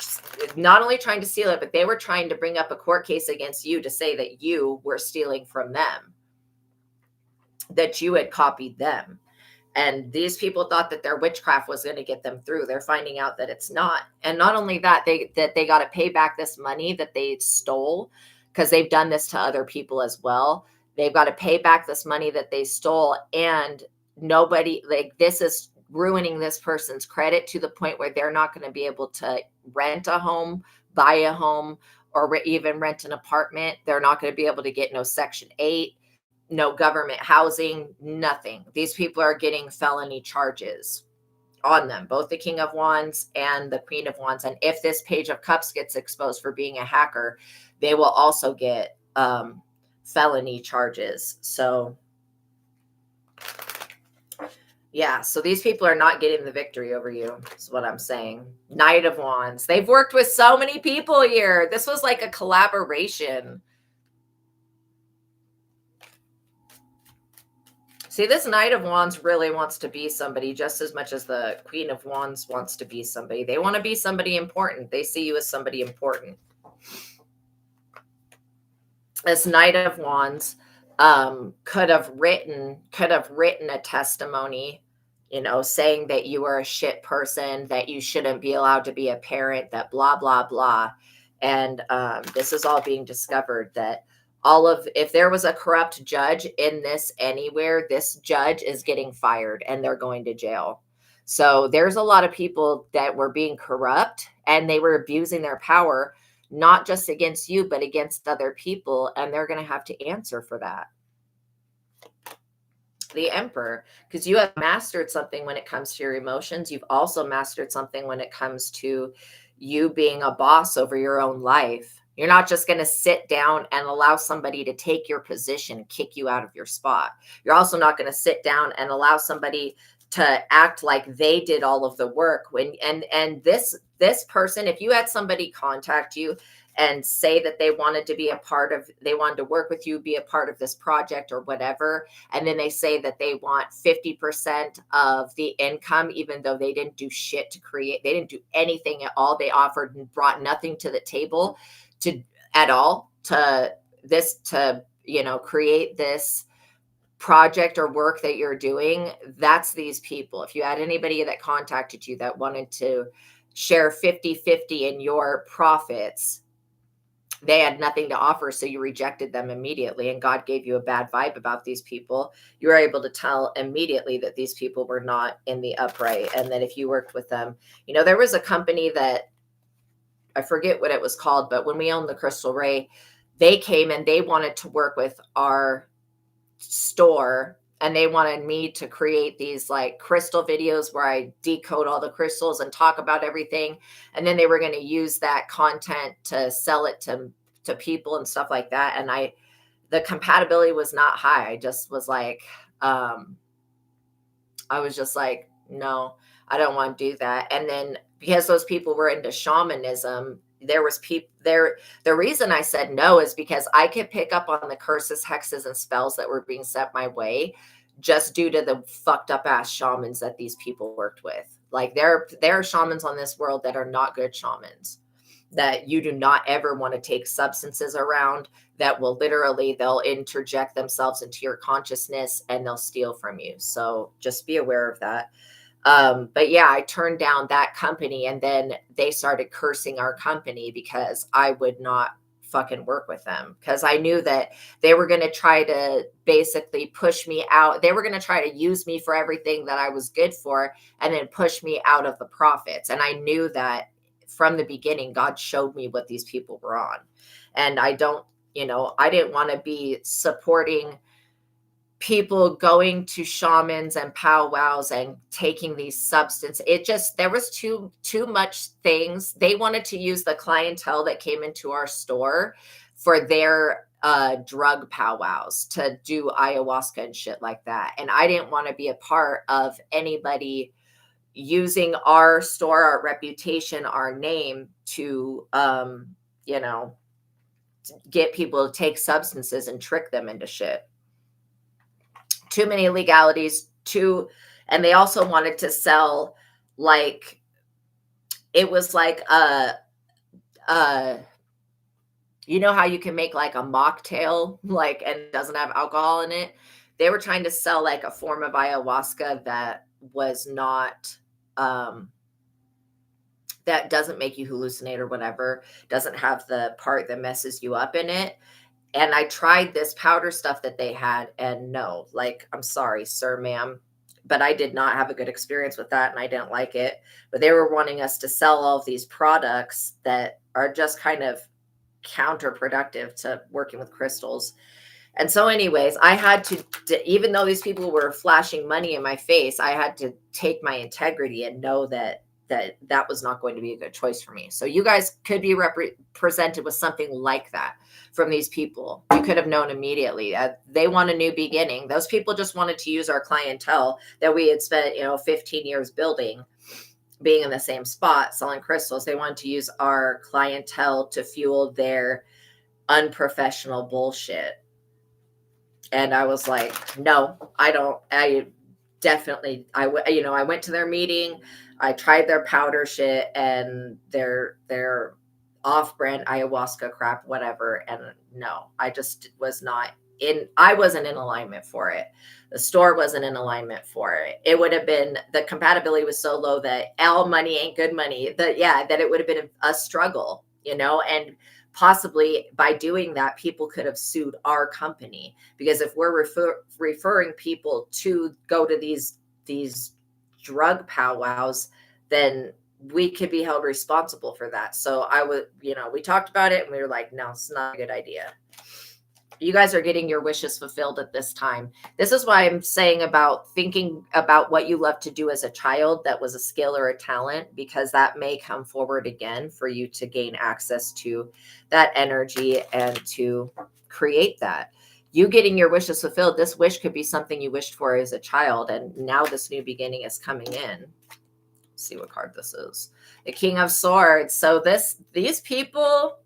not only trying to steal it, but they were trying to bring up a court case against you to say that you were stealing from them, that you had copied them. And these people thought that their witchcraft was going to get them through. They're finding out that it's not. And not only that, they got to pay back this money that they stole, because they've done this to other people as well. They've got to pay back this money that they stole. And nobody, like, this is ruining this person's credit to the point where they're not going to be able to rent a home, buy a home, or even rent an apartment. They're not going to be able to get no Section 8. No government housing, nothing. These people are getting felony charges on them, both the King of Wands and the Queen of Wands. And if this Page of Cups gets exposed for being a hacker, they will also get felony charges. So yeah, so these people are not getting the victory over you, is what I'm saying. Knight of Wands. They've worked with so many people here. This was like a collaboration. See, this Knight of Wands really wants to be somebody just as much as the Queen of Wands wants to be somebody. They want to be somebody important. They see you as somebody important. This Knight of Wands could have written a testimony, you know, saying that you are a shit person, that you shouldn't be allowed to be a parent, that blah, blah, blah. And this is all being discovered, that if there was a corrupt judge in this anywhere, this judge is getting fired and they're going to jail. So there's a lot of people that were being corrupt and they were abusing their power, not just against you, but against other people. And they're going to have to answer for that. The Emperor, because you have mastered something when it comes to your emotions. You've also mastered something when it comes to you being a boss over your own life. You're not just going to sit down and allow somebody to take your position, kick you out of your spot. You're also not going to sit down and allow somebody to act like they did all of the work. And this person, if you had somebody contact you and say that they wanted to work with you, be a part of this project or whatever, and then they say that they want 50% of the income, even though they didn't do shit to create, they didn't do anything at all. They offered and brought nothing to the table at all to create this project or work that you're doing. That's these people. If you had anybody that contacted you that wanted to share 50-50 in your profits, they had nothing to offer, so you rejected them immediately, and God gave you a bad vibe about these people. You were able to tell immediately that these people were not in the upright, and that if you worked with them, there was a company that, I forget what it was called, but when we owned the Crystal Ray, they came and they wanted to work with our store, and they wanted me to create these like crystal videos where I decode all the crystals and talk about everything. And then they were going to use that content to sell it to people and stuff like that. And the compatibility was not high. I just was like, I was just like, no, I don't want to do that. And then because those people were into shamanism, there was people there. The reason I said no is because I could pick up on the curses, hexes, and spells that were being set my way just due to the fucked up ass shamans that these people worked with. Like there are shamans on this world that are not good shamans, that you do not ever want to take substances around, that will they'll interject themselves into your consciousness and they'll steal from you. So just be aware of that. But yeah, I turned down that company, and then they started cursing our company because I would not fucking work with them, because I knew that they were going to try to basically push me out. They were going to try to use me for everything that I was good for and then push me out of the profits. And I knew that from the beginning, God showed me what these people were on. And I didn't want to be supporting people going to shamans and powwows and taking these substances. There was too much things. They wanted to use the clientele that came into our store for their drug powwows, to do ayahuasca and shit like that. And I didn't want to be a part of anybody using our store, our reputation, our name to get people to take substances and trick them into shit. Too many legalities, and they also wanted to sell, like, it was like you know how you can make like a mocktail, like, and it doesn't have alcohol in it. They were trying to sell like a form of ayahuasca that was not that doesn't make you hallucinate or whatever, doesn't have the part that messes you up in it. And I tried this powder stuff that they had, and no, like, I'm sorry, sir, ma'am, but I did not have a good experience with that, and I didn't like it. But they were wanting us to sell all of these products that are just kind of counterproductive to working with crystals. And so anyways, I had to, even though these people were flashing money in my face, I had to take my integrity and know that that was not going to be a good choice for me. So you guys could be presented with something like that from these people. You could have known immediately they want a new beginning. Those people just wanted to use our clientele that we had spent 15 years building, being in the same spot selling crystals. They wanted to use our clientele to fuel their unprofessional bullshit. And I was like, no, I don't. I went to their meeting. I tried their powder shit and their off-brand ayahuasca crap, whatever. And no, I just was not I wasn't in alignment for it. The store wasn't in alignment for it. It would have been, the compatibility was so low that all money ain't good money. That it would have been a struggle, and possibly by doing that, people could have sued our company, because if we're referring people to go to these drug powwows, then we could be held responsible for that. So I would, we talked about it and we were like, no, it's not a good idea. You guys are getting your wishes fulfilled at this time. This is why I'm saying about thinking about what you love to do as a child that was a skill or a talent, because that may come forward again for you to gain access to that energy and to create that. You getting your wishes fulfilled, this wish could be something you wished for as a child, and now this new beginning is coming in. Let's see what card this is. The King of Swords. So these people,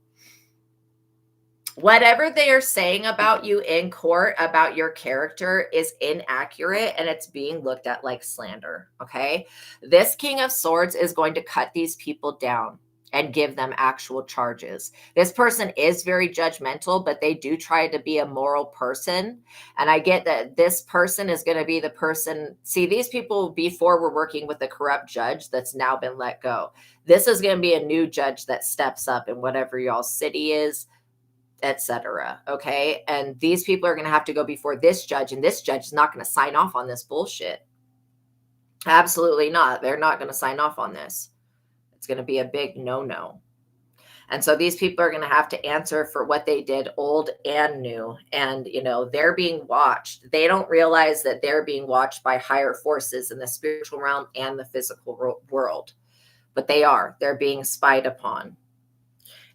whatever they are saying about you in court, about your character, is inaccurate, and it's being looked at like slander. Okay. This King of Swords is going to cut these people down and give them actual charges. This person is very judgmental, but they do try to be a moral person. And I get that this person is going to be the person. See, these people before were working with a corrupt judge that's now been let go. This is going to be a new judge that steps up in whatever y'all's city is, etc. Okay. And these people are going to have to go before this judge, and this judge is not going to sign off on this bullshit. Absolutely not. They're not going to sign off on this. It's going to be a big no-no. And so these people are going to have to answer for what they did, old and new. And, they're being watched. They don't realize that they're being watched by higher forces in the spiritual realm and the physical world. But they are. They're being spied upon.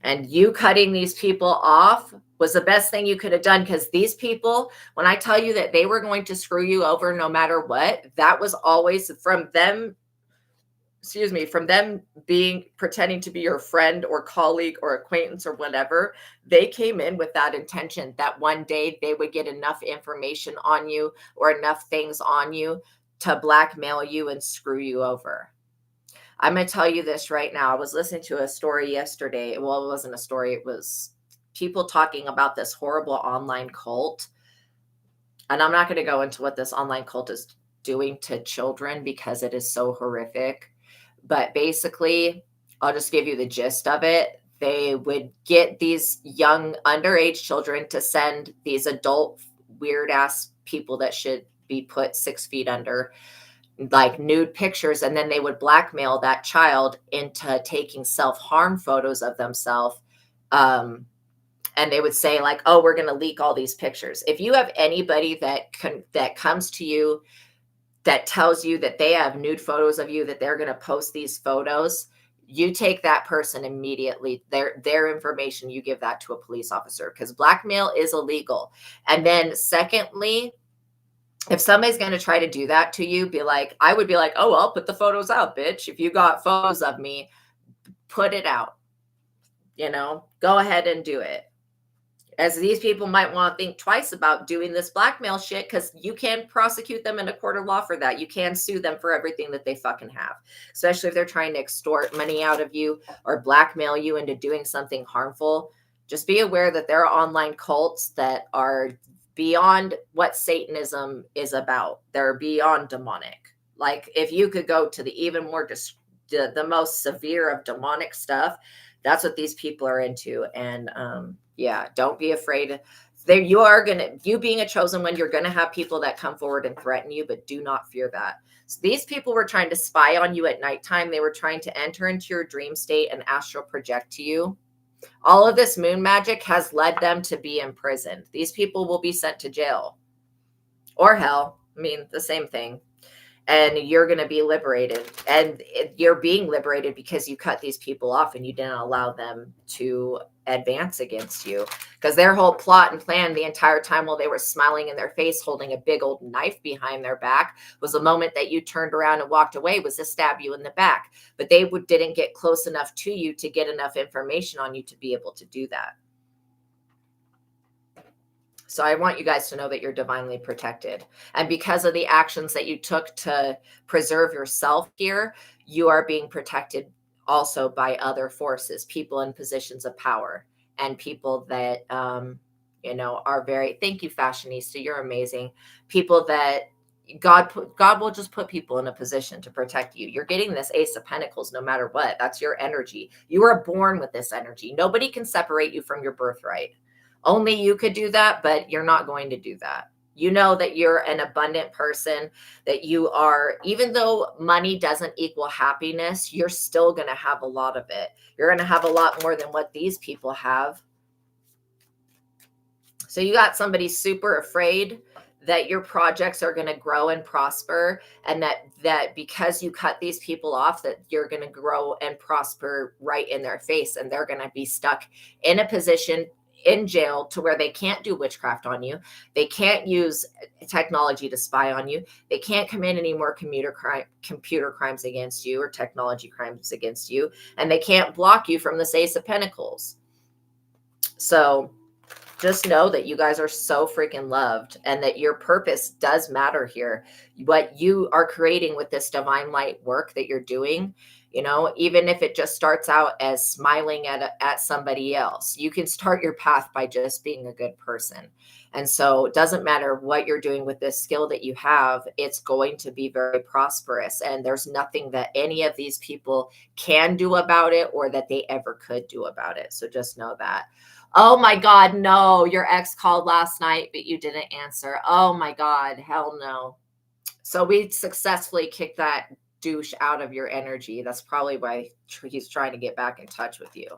And you cutting these people off was the best thing you could have done, because these people, when I tell you that they were going to screw you over no matter what, that was always from them pretending to be your friend or colleague or acquaintance or whatever. They came in with that intention that one day they would get enough information on you or enough things on you to blackmail you and screw you over. I'm going to tell you this right now. I was listening to a story yesterday. Well, it wasn't a story. It was people talking about this horrible online cult. And I'm not going to go into what this online cult is doing to children because it is so horrific. But basically, I'll just give you the gist of it. They would get these young underage children to send these adult weird ass people that should be put 6 feet under, like nude pictures. And then they would blackmail that child into taking self-harm photos of themselves. And they would say like, oh, we're going to leak all these pictures. If you have anybody that comes to you that tells you that they have nude photos of you, that they're going to post these photos, you take that person immediately, their information, you give that to a police officer, because blackmail is illegal. And then secondly, if somebody's going to try to do that to you, I would be like, oh, I'll put the photos out, bitch. If you got photos of me, put it out, go ahead and do it. As these people might want to think twice about doing this blackmail shit, because you can prosecute them in a court of law for that. You can sue them for everything that they fucking have, especially if they're trying to extort money out of you or blackmail you into doing something harmful. Just be aware that there are online cults that are beyond what Satanism is about. They're beyond demonic. Like if you could go to the even more, the most severe of demonic stuff, that's what these people are into. And, don't be afraid. You being a chosen one, you're going to have people that come forward and threaten you, but do not fear that. So these people were trying to spy on you at nighttime. They were trying to enter into your dream state and astral project to you. All of this moon magic has led them to be imprisoned. These people will be sent to jail or hell. I mean, the same thing. and you're going to be liberated. And you're being liberated because you cut these people off and you didn't allow them to advance against you, because their whole plot and plan the entire time while they were smiling in their face holding a big old knife behind their back was the moment that you turned around and walked away was to stab you in the back. But they didn't get close enough to you to get enough information on you to be able to do that. So I want you guys to know that you're divinely protected. And because of the actions that you took to preserve yourself here, you are being protected also by other forces, people in positions of power, and people that, are very, thank you, fashionista, you're amazing. People that God will just put people in a position to protect you. You're getting this Ace of Pentacles no matter what. That's your energy. You were born with this energy. Nobody can separate you from your birthright. Only you could do that, but you're not going to do that. You know that you're an abundant person, that you are, even though money doesn't equal happiness, you're still going to have a lot of it. You're going to have a lot more than what these people have. So you got somebody super afraid that your projects are going to grow and prosper, and that because you cut these people off, that you're going to grow and prosper right in their face, and they're going to be stuck in a position in jail to where they can't do witchcraft on you. They can't use technology to spy on you. They can't commit any more computer crimes against you or technology crimes against you. And they can't block you from the Ace of Pentacles. So just know that you guys are so freaking loved, and that your purpose does matter here. What you are creating with this divine light work that you're doing, even if it just starts out as smiling at somebody else, you can start your path by just being a good person. And so it doesn't matter what you're doing with this skill that you have, it's going to be very prosperous. And there's nothing that any of these people can do about it or that they ever could do about it. So just know that. Oh my God, no, your ex called last night, but you didn't answer. Oh my God, hell no. So we successfully kicked that douche out of your energy. That's probably why he's trying to get back in touch with you.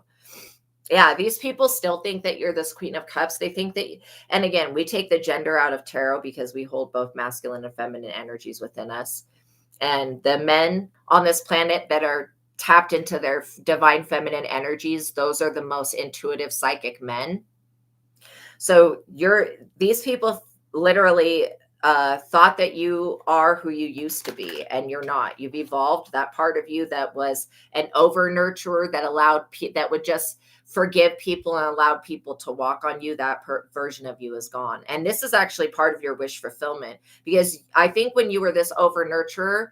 Yeah, these people still think that you're this Queen of Cups. They think that, and again, we take the gender out of tarot because we hold both masculine and feminine energies within us. And the men on this planet that are tapped into their divine feminine energies, those are the most intuitive psychic men. So these people literally thought that you are who you used to be, and you're not. You've evolved. That part of you that was an over nurturer that would just forgive people and allowed people to walk on you, that version of you is gone. And this is actually part of your wish fulfillment, because I think when you were this over nurturer,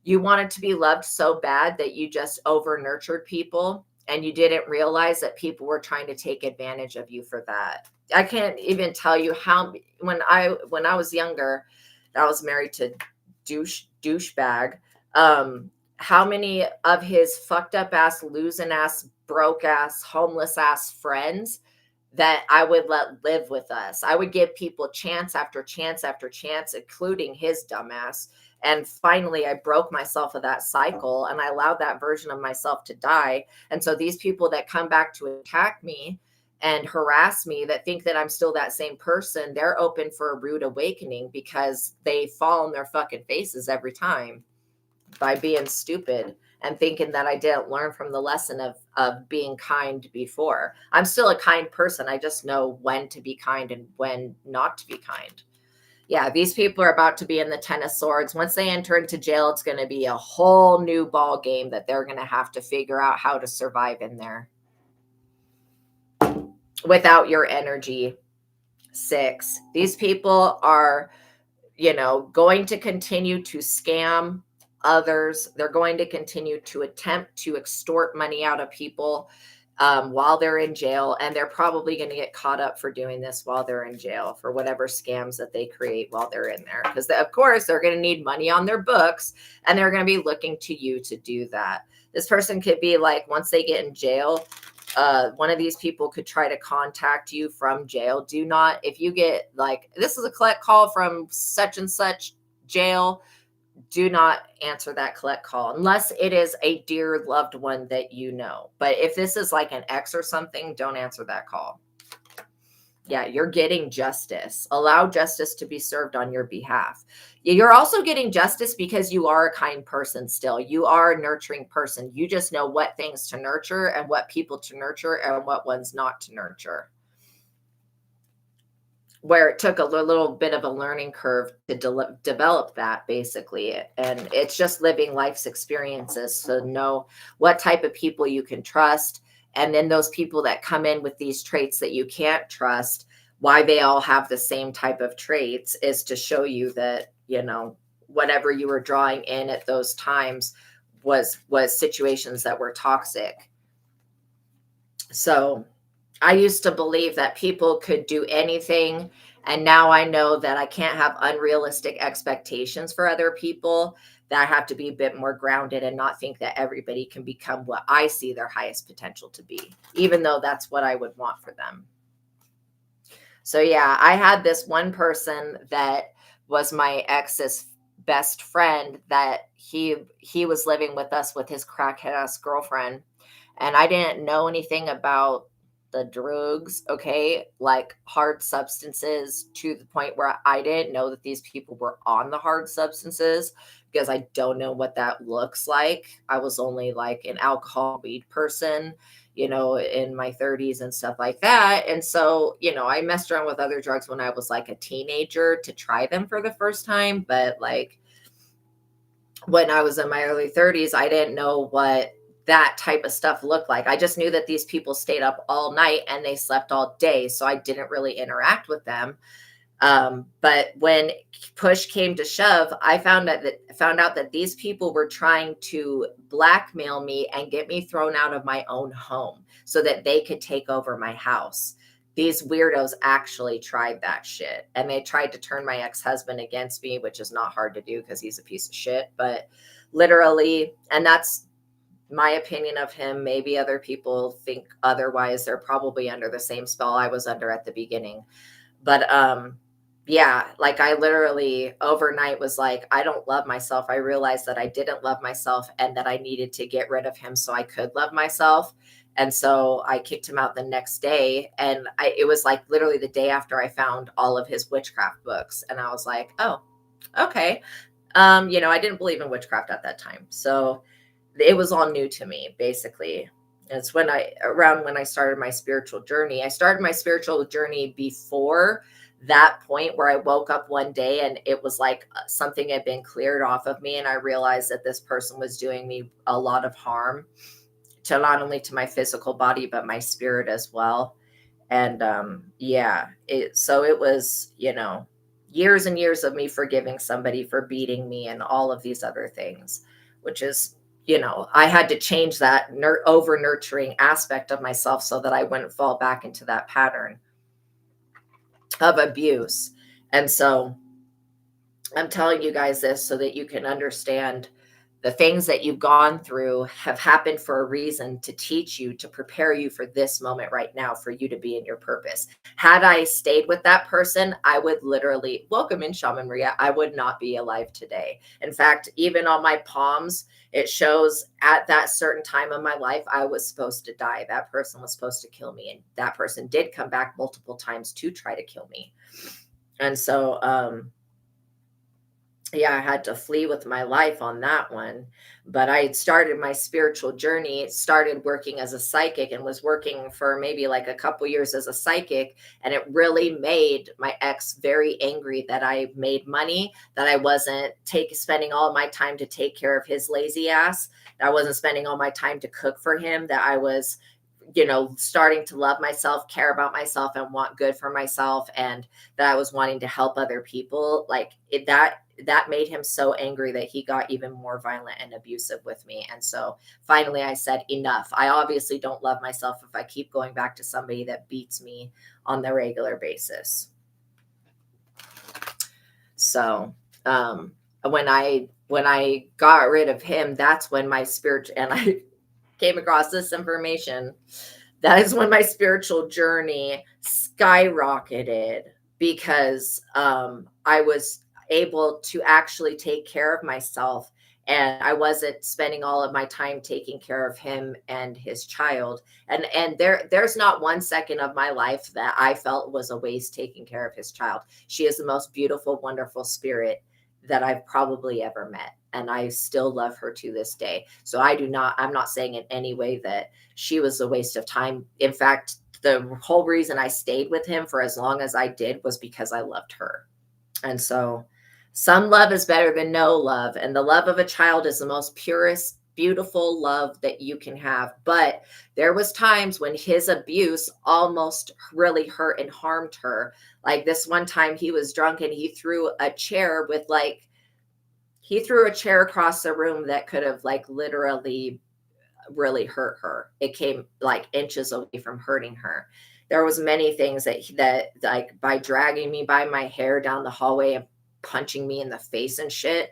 you wanted to be loved so bad that you just over nurtured people, and you didn't realize that people were trying to take advantage of you for that. I can't even tell you how, when I was younger, I was married to douchebag. How many of his fucked up ass, losing ass, broke ass, homeless ass friends that I would let live with us. I would give people chance after chance after chance, including his dumbass. And finally, I broke myself of that cycle, and I allowed that version of myself to die. And so these people that come back to attack me and harass me, that think that I'm still that same person, they're open for a rude awakening, because they fall on their fucking faces every time by being stupid and thinking that I didn't learn from the lesson of being kind before. I'm still a kind person. I just know when to be kind and when not to be kind. Yeah, these people are about to be in the Ten of Swords. Once they enter into jail, it's going to be a whole new ball game that they're going to have to figure out how to survive in there without your energy. 6. These people are, going to continue to scam others. They're going to continue to attempt to extort money out of people while they're in jail. And they're probably going to get caught up for doing this while they're in jail, for whatever scams that they create while they're in there. Because, of course, they're going to need money on their books, and they're going to be looking to you to do that. This person could be like, once they get in jail, one of these people could try to contact you from jail. Do not, if you get like, this is a collect call from such and such jail, do not answer that collect call unless it is a dear loved one that you know. But if this is like an ex or something, don't answer that call. Yeah, you're getting justice. Allow justice to be served on your behalf. You're also getting justice because you are a kind person still. You are a nurturing person. You just know what things to nurture and what people to nurture and what ones not to nurture. Where it took a little bit of a learning curve to develop that, basically. And it's just living life's experiences to know what type of people you can trust. And then those people that come in with these traits that you can't trust, why they all have the same type of traits is to show you that, whatever you were drawing in at those times was situations that were toxic. So I used to believe that people could do anything. And now I know that I can't have unrealistic expectations for other people, that I have to be a bit more grounded and not think that everybody can become what I see their highest potential to be, even though that's what I would want for them. So, yeah, I had this one person that was my ex's best friend that he was living with us with his crackhead ass girlfriend, and I didn't know anything about the drugs, okay, like hard substances, to the point where I didn't know that these people were on the hard substances because I don't know what that looks like. I was only like an alcohol weed person, in my 30s and stuff like that. And so, I messed around with other drugs when I was like a teenager to try them for the first time. But like when I was in my early 30s, I didn't know what that type of stuff looked like. I just knew that these people stayed up all night and they slept all day. So I didn't really interact with them. But when push came to shove, I found out that these people were trying to blackmail me and get me thrown out of my own home so that they could take over my house. These weirdos actually tried that shit, and they tried to turn my ex-husband against me, which is not hard to do because he's a piece of shit, but literally, and that's my opinion of him. Maybe other people think otherwise. They're probably under the same spell I was under at the beginning. But yeah, like I literally overnight was like, I don't love myself. I realized that I didn't love myself and that I needed to get rid of him so I could love myself. And so I kicked him out the next day. And it was like literally the day after I found all of his witchcraft books. And I was like, oh, okay. I didn't believe in witchcraft at that time. So it was all new to me, basically. It's around when I started my spiritual journey. I started my spiritual journey before that point where I woke up one day and it was like something had been cleared off of me. And I realized that this person was doing me a lot of harm, to not only to my physical body, but my spirit as well. And yeah, so it was, years and years of me forgiving somebody for beating me and all of these other things, which is, I had to change that over nurturing aspect of myself so that I wouldn't fall back into that pattern of abuse. And so I'm telling you guys this so that you can understand the things that you've gone through have happened for a reason, to teach you, to prepare you for this moment right now, for you to be in your purpose. Had I stayed with that person, I would literally, welcome in Shaman Maria, I would not be alive today. In fact, even on my palms, it shows at that certain time of my life, I was supposed to die. That person was supposed to kill me. And that person did come back multiple times to try to kill me. And so, yeah, I had to flee with my life on that one. But I had started my spiritual journey, started working as a psychic, and was working for maybe like a couple years as a psychic. And it really made my ex very angry that I made money, that I wasn't spending all my time to take care of his lazy ass, that I wasn't spending all my time to cook for him, that I was starting to love myself, care about myself, and want good for myself, and that I was wanting to help other people. Like that made him so angry that he got even more violent and abusive with me. And so finally I said, enough. I obviously don't love myself if I keep going back to somebody that beats me on the regular basis. So when I got rid of him, that's when my spirit, and I came across this information, that is when my spiritual journey skyrocketed, because I was able to actually take care of myself and I wasn't spending all of my time taking care of him and his child. And there's not 1 second of my life that I felt was a waste taking care of his child. She is the most beautiful, wonderful spirit that I've probably ever met. And I still love her to this day. So I'm not saying in any way that she was a waste of time. In fact, the whole reason I stayed with him for as long as I did was because I loved her. And so some love is better than no love. And the love of a child is the most purest, beautiful love that you can have. But there was times when his abuse almost really hurt and harmed her. Like this one time he was drunk and he threw a chair across the room that could have like literally really hurt her. It came like inches away from hurting her. There was many things that like by dragging me by my hair down the hallway and punching me in the face and shit.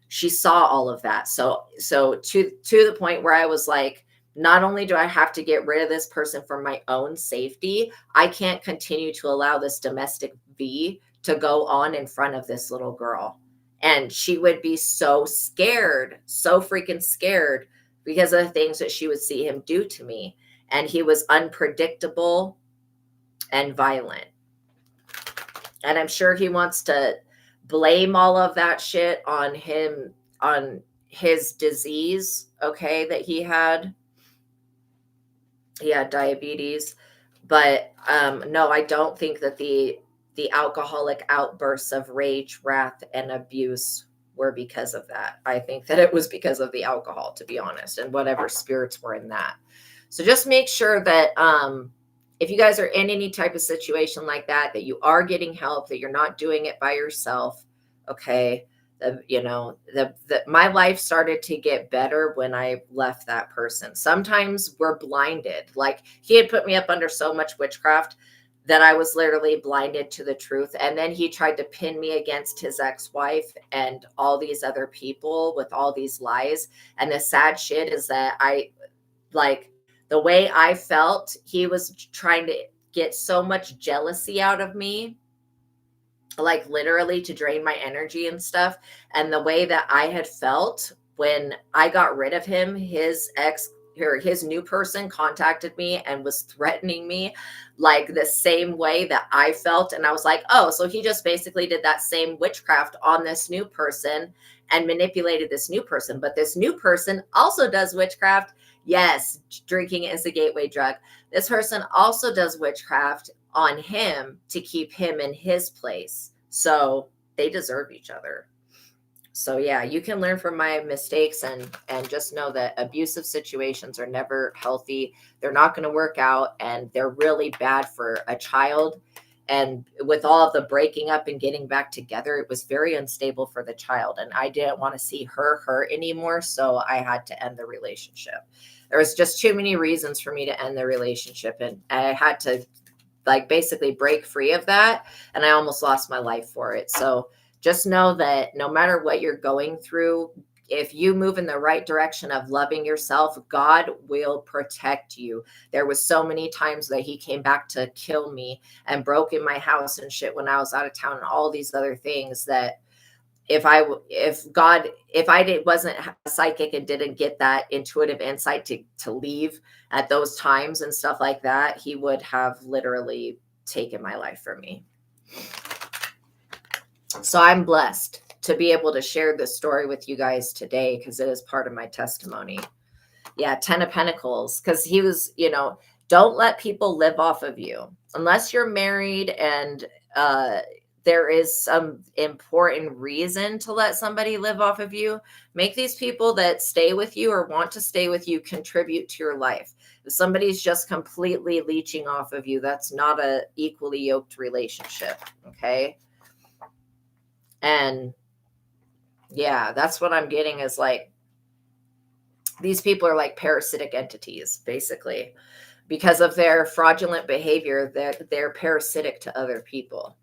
She saw all of that. So to the point where I was like, not only do I have to get rid of this person for my own safety, I can't continue to allow this domestic V to go on in front of this little girl. And she would be so scared, so freaking scared because of the things that she would see him do to me. And he was unpredictable and violent. And I'm sure he wants to blame all of that shit on him, on his disease, okay, that he had. He had diabetes. But no, I don't think that the alcoholic outbursts of rage, wrath, and abuse were because of that. I think that it was because of the alcohol, to be honest, and whatever spirits were in that. So just make sure that if you guys are in any type of situation like that, that you are getting help, that you're not doing it by yourself. Okay. My life started to get better when I left that person. Sometimes we're blinded. Like he had put me up under so much witchcraft that I was literally blinded to the truth. And then he tried to pin me against his ex-wife and all these other people with all these lies. And the sad shit is that the way I felt, he was trying to get so much jealousy out of me, like literally to drain my energy and stuff. And the way that I had felt when I got rid of him, his new person contacted me and was threatening me like the same way that I felt. And I was like, oh, so he just basically did that same witchcraft on this new person and manipulated this new person. But this new person also does witchcraft. Yes, drinking is a gateway drug. This person also does witchcraft on him to keep him in his place. So they deserve each other. So yeah, you can learn from my mistakes and just know that abusive situations are never healthy. They're not going to work out, and they're really bad for a child. And with all of the breaking up and getting back together, it was very unstable for the child. And I didn't want to see her hurt anymore. So I had to end the relationship. There was just too many reasons for me to end the relationship. And I had to basically break free of that. And I almost lost my life for it. So just know that no matter what you're going through, if you move in the right direction of loving yourself, God will protect you. There was so many times that he came back to kill me and broke in my house and shit when I was out of town and all these other things that if I wasn't psychic and didn't get that intuitive insight to leave at those times and stuff like that, he would have literally taken my life from me. So I'm blessed to be able to share this story with you guys today because it is part of my testimony. Yeah, 10 of Pentacles, because he was, don't let people live off of you unless you're married and there is some important reason to let somebody live off of you. Make these people that stay with you or want to stay with you contribute to your life. If somebody's just completely leeching off of you, that's not a equally yoked relationship. Okay. And yeah, that's what I'm getting is like, these people are like parasitic entities, basically, because of their fraudulent behavior, they're parasitic to other people.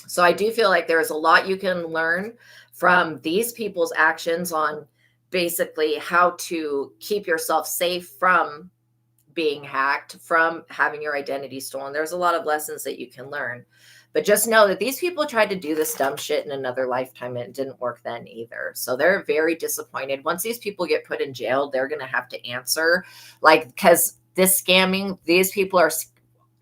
So I do feel like there's a lot you can learn from these people's actions on basically how to keep yourself safe from being hacked, from having your identity stolen. There's a lot of lessons that you can learn. But just know that these people tried to do this dumb shit in another lifetime and it didn't work then either. So they're very disappointed. Once these people get put in jail, they're going to have to answer. Like, because this scamming, these people are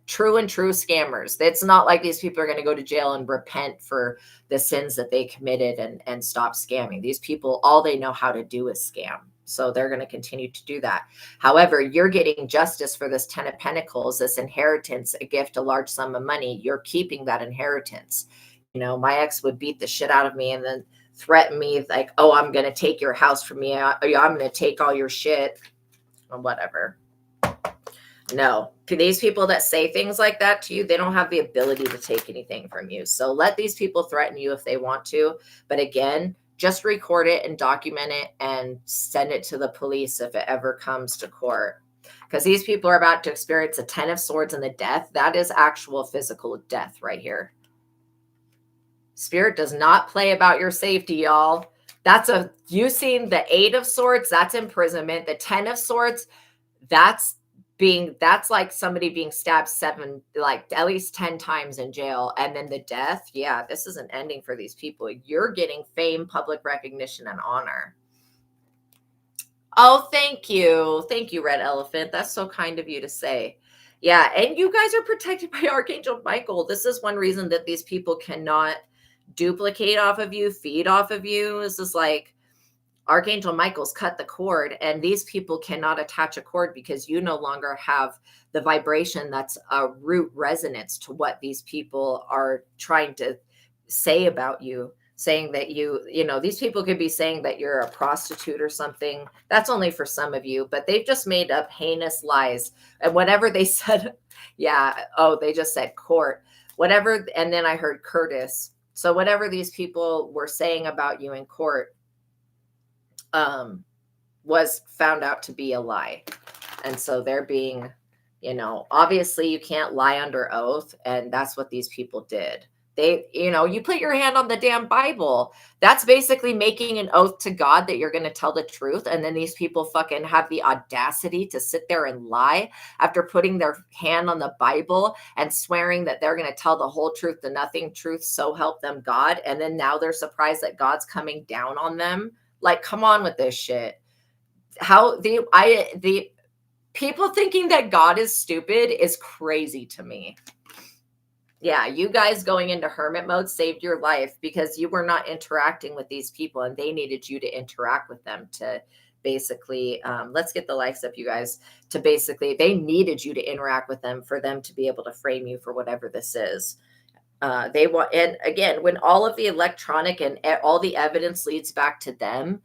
true scammers. It's not like these people are going to go to jail and repent for the sins that they committed and stop scamming. These people, all they know how to do is scam. So they're going to continue to do that. However, you're getting justice for this 10 of Pentacles, this inheritance, a gift, a large sum of money. You're keeping that inheritance. You know, my ex would beat the shit out of me and then threaten me like, oh, I'm going to take your house from me. I'm going to take all your shit or whatever. No, these people that say things like that to you, they don't have the ability to take anything from you. So let these people threaten you if they want to. But again, just record it and document it and send it to the police if it ever comes to court. Because these people are about to experience a 10 of Swords and the death. That is actual physical death right here. Spirit does not play about your safety, y'all. You seen the 8 of Swords, that's imprisonment. The 10 of Swords, that's like somebody being stabbed at least 10 times in jail. And then the death, yeah, this is an ending for these people. You're getting fame, public recognition, and honor. Oh, thank you, Red Elephant. That's so kind of you to say. Yeah, and you guys are protected by Archangel Michael. This is one reason that these people cannot duplicate off of you, feed off of you. This is like Archangel Michael's cut the cord, and these people cannot attach a cord because you no longer have the vibration that's a root resonance to what these people are trying to say about you, saying that these people could be saying that you're a prostitute or something. That's only for some of you, but they've just made up heinous lies. And whatever they said, they just said court, whatever. And then I heard Curtis. So whatever these people were saying about you in court, was found out to be a lie. And so they're being, obviously you can't lie under oath. And that's what these people did. You put your hand on the damn Bible. That's basically making an oath to God that you're going to tell the truth. And then these people fucking have the audacity to sit there and lie after putting their hand on the Bible and swearing that they're going to tell the whole truth, the nothing truth. So help them God. And then now they're surprised that God's coming down on them. Like, come on with this shit. The people thinking that God is stupid is crazy to me. Yeah, you guys going into hermit mode saved your life because you were not interacting with these people and they needed you to interact with them to basically, let's get the likes up, you guys, they needed you to interact with them for them to be able to frame you for whatever this is. And again, when all of the electronic and all the evidence leads back to them,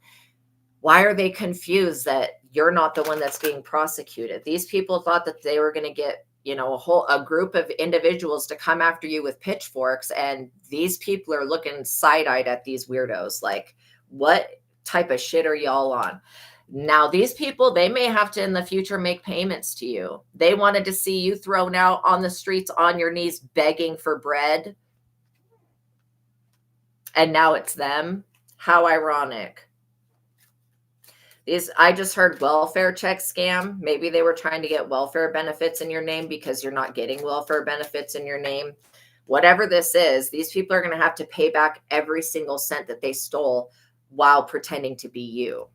why are they confused that you're not the one that's being prosecuted? These people thought that they were going to get, a group of individuals to come after you with pitchforks. And these people are looking side-eyed at these weirdos. Like, what type of shit are y'all on? Now, these people, they may have to in the future make payments to you. They wanted to see you thrown out on the streets on your knees begging for bread. And now it's them. How ironic. I just heard welfare check scam. Maybe they were trying to get welfare benefits in your name because you're not getting welfare benefits in your name. Whatever this is, these people are going to have to pay back every single cent that they stole while pretending to be you.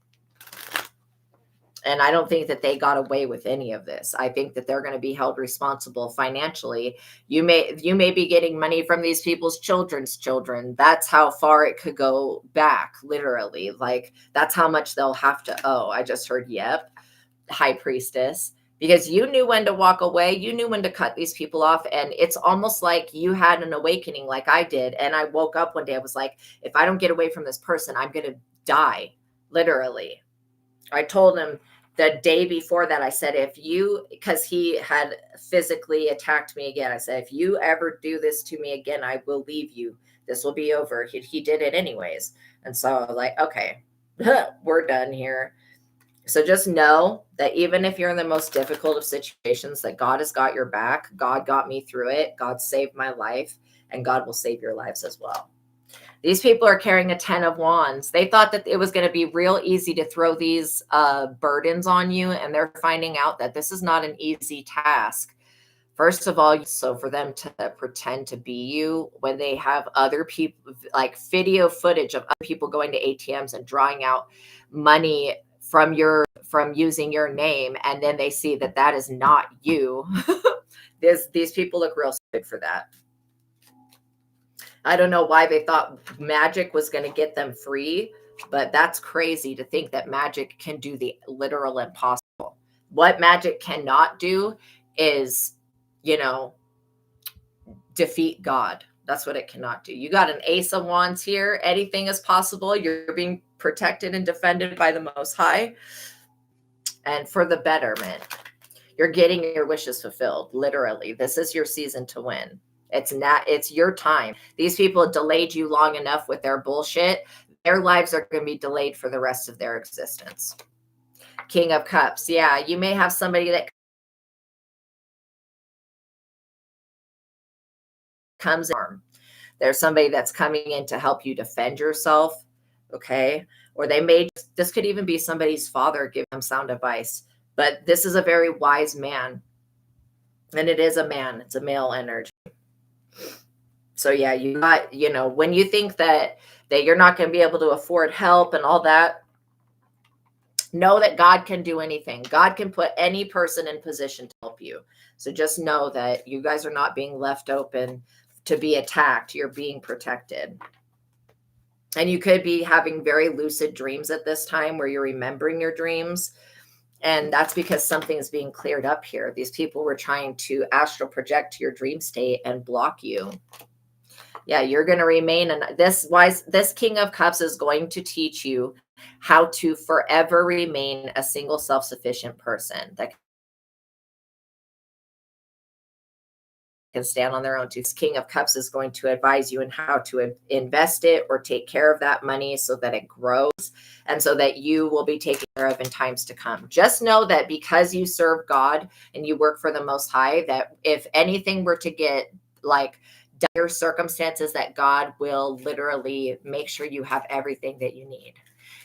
And I don't think that they got away with any of this. I think that they're going to be held responsible financially. You may be getting money from these people's children's children. That's how far it could go back, literally. Like, that's how much they'll have to owe. I just heard, yep, High Priestess. Because you knew when to walk away. You knew when to cut these people off. And it's almost like you had an awakening like I did. And I woke up one day, I was like, if I don't get away from this person, I'm going to die, literally. I told him the day before that, I said, because he had physically attacked me again. I said, if you ever do this to me again, I will leave you. This will be over. He did it anyways. And so I was like, okay, we're done here. So just know that even if you're in the most difficult of situations, that God has got your back. God got me through it. God saved my life, and God will save your lives as well. These people are carrying a 10 of Wands. They thought that it was going to be real easy to throw these burdens on you, and they're finding out that this is not an easy task. First of all, so for them to pretend to be you when they have other people, like video footage of other people going to ATMs and drawing out money from using your name, and then they see that that is not you. These people look real stupid for that. I don't know why they thought magic was going to get them free, but that's crazy to think that magic can do the literal impossible. What magic cannot do is, you know, defeat God. That's what it cannot do. You got an ace of wands here. Anything is possible. You're being protected and defended by the Most High, and for the betterment. You're getting your wishes fulfilled. Literally, this is your season to win. It's your time. These people delayed you long enough with their bullshit. Their lives are going to be delayed for the rest of their existence. King of Cups. Yeah, you may have somebody that comes in. There's somebody that's coming in to help you defend yourself. Okay. Or this could even be somebody's father giving them sound advice. But this is a very wise man. And it is a man. It's a male energy. So yeah, you got, when you think that you're not going to be able to afford help and all that, know that God can do anything. God can put any person in position to help you. So just know that you guys are not being left open to be attacked. You're being protected. And you could be having very lucid dreams at this time where you're remembering your dreams. And that's because something is being cleared up here. These people were trying to astral project to your dream state and block you. Yeah, you're going to remain. And this King of Cups is going to teach you how to forever remain a single self-sufficient person that can stand on their own two. King of Cups is going to advise you in how to invest it or take care of that money so that it grows and so that you will be taken care of in times to come. Just know that because you serve God and you work for the Most High, that if anything were to get like dire circumstances, that God will literally make sure you have everything that you need.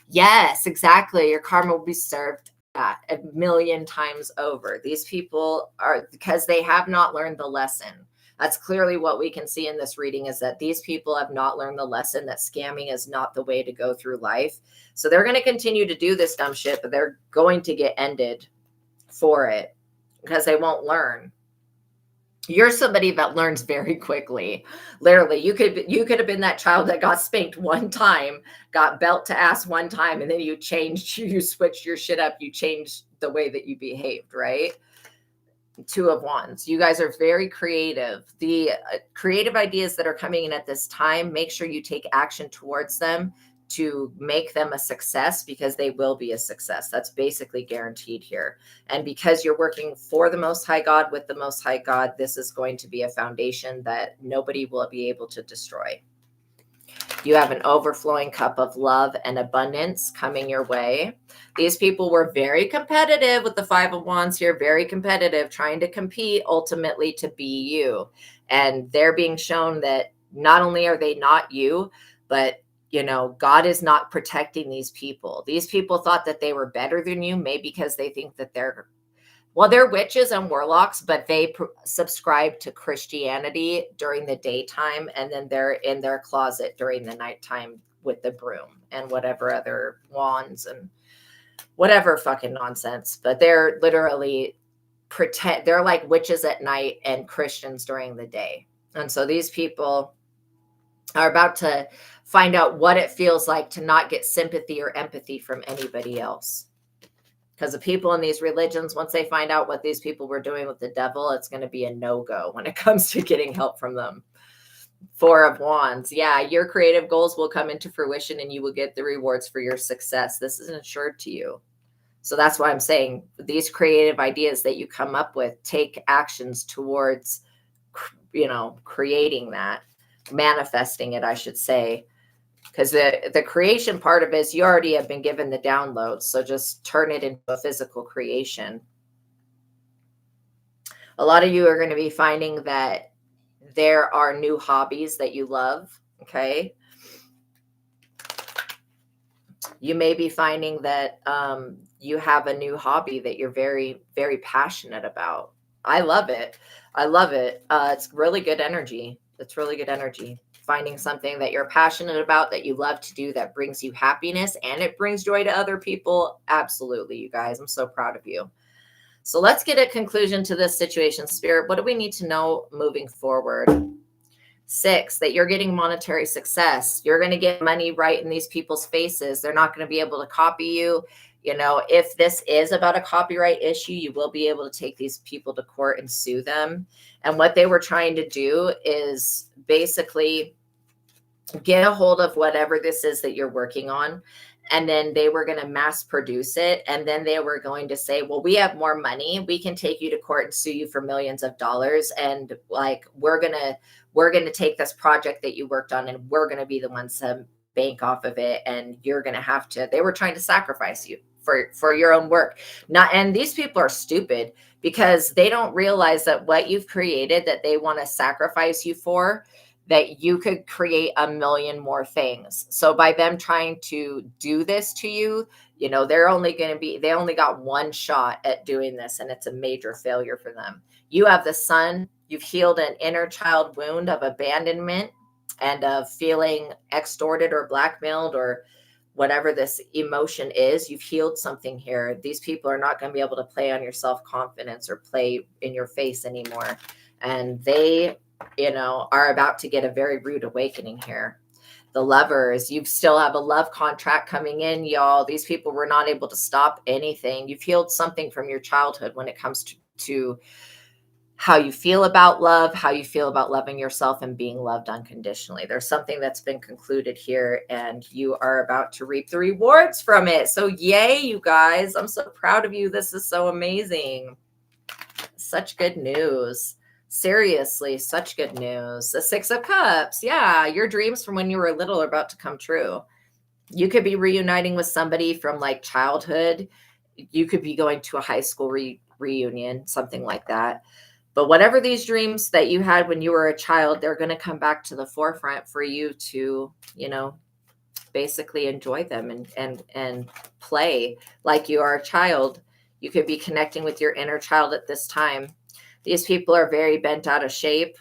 Yes, exactly. Your karma will be served that a million times over. These people are, because they have not learned the lesson. That's clearly what we can see in this reading, is that these people have not learned the lesson that scamming is not the way to go through life. So they're going to continue to do this dumb shit, but they're going to get ended for it because they won't learn. You're somebody that learns very quickly. Literally, you could have been that child that got spanked one time, got belt to ass one time, and then you switched your shit up, you changed the way that you behaved, right? Two of Wands. You guys are very creative. The creative ideas that are coming in at this time, make sure you take action towards them to make them a success, because they will be a success. That's basically guaranteed here. And because you're working for the Most High God, with the Most High God, this is going to be a foundation that nobody will be able to destroy. You have an overflowing cup of love and abundance coming your way. These people were very competitive with the Five of Wands here, very competitive, trying to compete ultimately to be you. And they're being shown that not only are they not you, but God is not protecting these people. These people thought that they were better than you, maybe because they think that they're witches and warlocks, but they subscribe to Christianity during the daytime, and then they're in their closet during the nighttime with the broom and whatever other wands and whatever fucking nonsense. But they're literally they're like witches at night and Christians during the day. And so these people are about to find out what it feels like to not get sympathy or empathy from anybody else. Because the people in these religions, once they find out what these people were doing with the devil, it's going to be a no-go when it comes to getting help from them. Four of Wands. Yeah, your creative goals will come into fruition and you will get the rewards for your success. This is assured to you. So that's why I'm saying these creative ideas that you come up with, take actions towards, creating that, manifesting it, I should say. Because the creation part of it is you already have been given the downloads. So just turn it into a physical creation. A lot of you are going to be finding that there are new hobbies that you love. Okay. You may be finding that you have a new hobby that you're very, very passionate about. I love it. I love it. It's really good energy. It's really good energy. Finding something that you're passionate about, that you love to do, that brings you happiness and it brings joy to other people. Absolutely, you guys. I'm so proud of you. So let's get a conclusion to this situation, Spirit. What do we need to know moving forward? 6, that you're getting monetary success. You're going to get money right in these people's faces. They're not going to be able to copy you. You know, if this is about a copyright issue, you will be able to take these people to court and sue them. And what they were trying to do is basically get a hold of whatever this is that you're working on. And then they were going to mass produce it. And then they were going to say, well, we have more money. We can take you to court and sue you for millions of dollars. And like, we're going to take this project that you worked on and we're going to be the ones to bank off of it. And you're going to have to, they were trying to sacrifice you for your own work. Not, and these people are stupid because they don't realize that what you've created that they want to sacrifice you for, that you could create a million more things. So by them trying to do this to you, you know, they only got one shot at doing this, and it's a major failure for them. You have the Sun. You've healed an inner child wound of abandonment and of feeling extorted or blackmailed or whatever this emotion is. You've healed something here. These people are not going to be able to play on your self-confidence or play in your face anymore. And they, you know, are about to get a very rude awakening here. The Lovers, you still have a love contract coming in, y'all. These people were not able to stop anything. You've healed something from your childhood when it comes to how you feel about love, how you feel about loving yourself and being loved unconditionally. There's something that's been concluded here, and you are about to reap the rewards from it. So yay, you guys. I'm so proud of you. This is so amazing. Such good news. Seriously, such good news. The 6 of Cups. Yeah, your dreams from when you were little are about to come true. You could be reuniting with somebody from like childhood. You could be going to a high school reunion, something like that. But whatever these dreams that you had when you were a child, they're going to come back to the forefront for you to, you know, basically enjoy them and play like you are a child. You could be connecting with your inner child at this time. These people are very bent out of shape.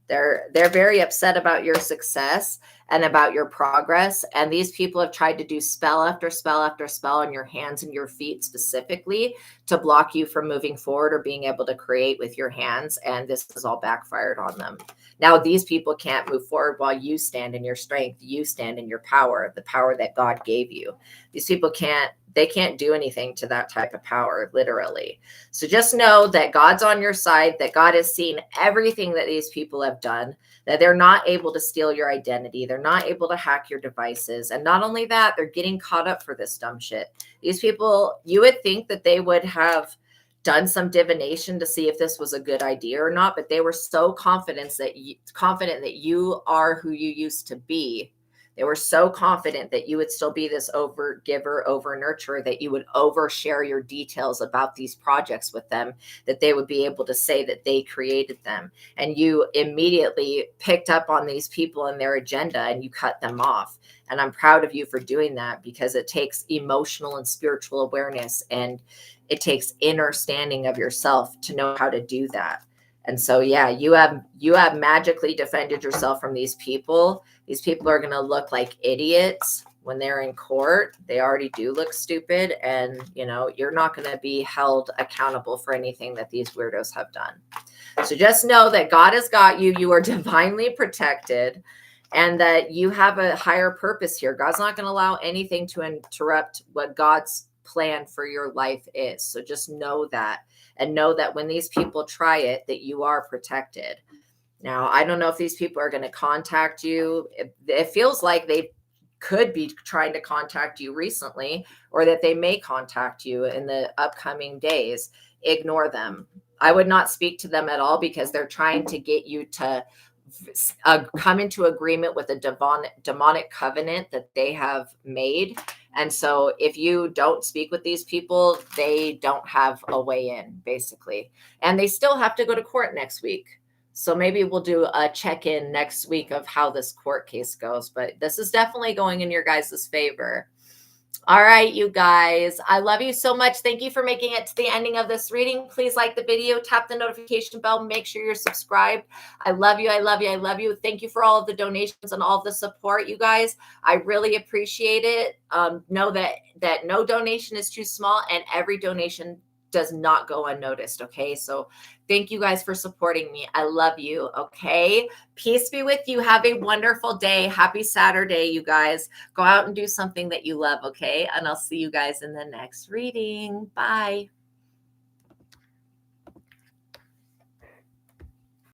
They're very upset about your success and about your progress. And these people have tried to do spell after spell after spell on your hands and your feet specifically to block you from moving forward or being able to create with your hands. And this is all backfired on them. Now, these people can't move forward while you stand in your strength. You stand in your power, the power that God gave you. These people can't do anything to that type of power, literally. So just know that God's on your side, that God has seen everything that these people have done, that they're not able to steal your identity. They're not able to hack your devices. And not only that, they're getting caught up for this dumb shit. These people, you would think that they would have done some divination to see if this was a good idea or not, but they were so confident that you are who you used to be. They were so confident that you would still be this over giver, over nurturer, that you would overshare your details about these projects with them, that they would be able to say that they created them. And you immediately picked up on these people and their agenda and you cut them off. And I'm proud of you for doing that, because it takes emotional and spiritual awareness, and it takes inner standing of yourself to know how to do that. And so, yeah, you have magically defended yourself from these people. These people are going to look like idiots when they're in court. They already do look stupid. And, you know, you're not going to be held accountable for anything that these weirdos have done. So just know that God has got you. You are divinely protected, and that you have a higher purpose here. God's not going to allow anything to interrupt what God's plan for your life is. So just know that, and know that when these people try it, that you are protected. Now, I don't know if these people are going to contact you. It feels like they could be trying to contact you recently, or that they may contact you in the upcoming days. Ignore them. I would not speak to them at all, because they're trying to get you to come into agreement with a demonic covenant that they have made. And so if you don't speak with these people, they don't have a way in, basically. And they still have to go to court next week. So maybe we'll do a check-in next week of how this court case goes. But this is definitely going in your guys' favor. All right, you guys. I love you so much. Thank you for making it to the ending of this reading. Please like the video, tap the notification bell, make sure you're subscribed. I love you. I love you. I love you. Thank you for all of the donations and all of the support, you guys. I really appreciate it. Know that no donation is too small, and every donation does not go unnoticed. Okay. So thank you guys for supporting me. I love you. Okay. Peace be with you. Have a wonderful day. Happy Saturday, you guys. Go out and do something that you love, okay? And I'll see you guys in the next reading. Bye.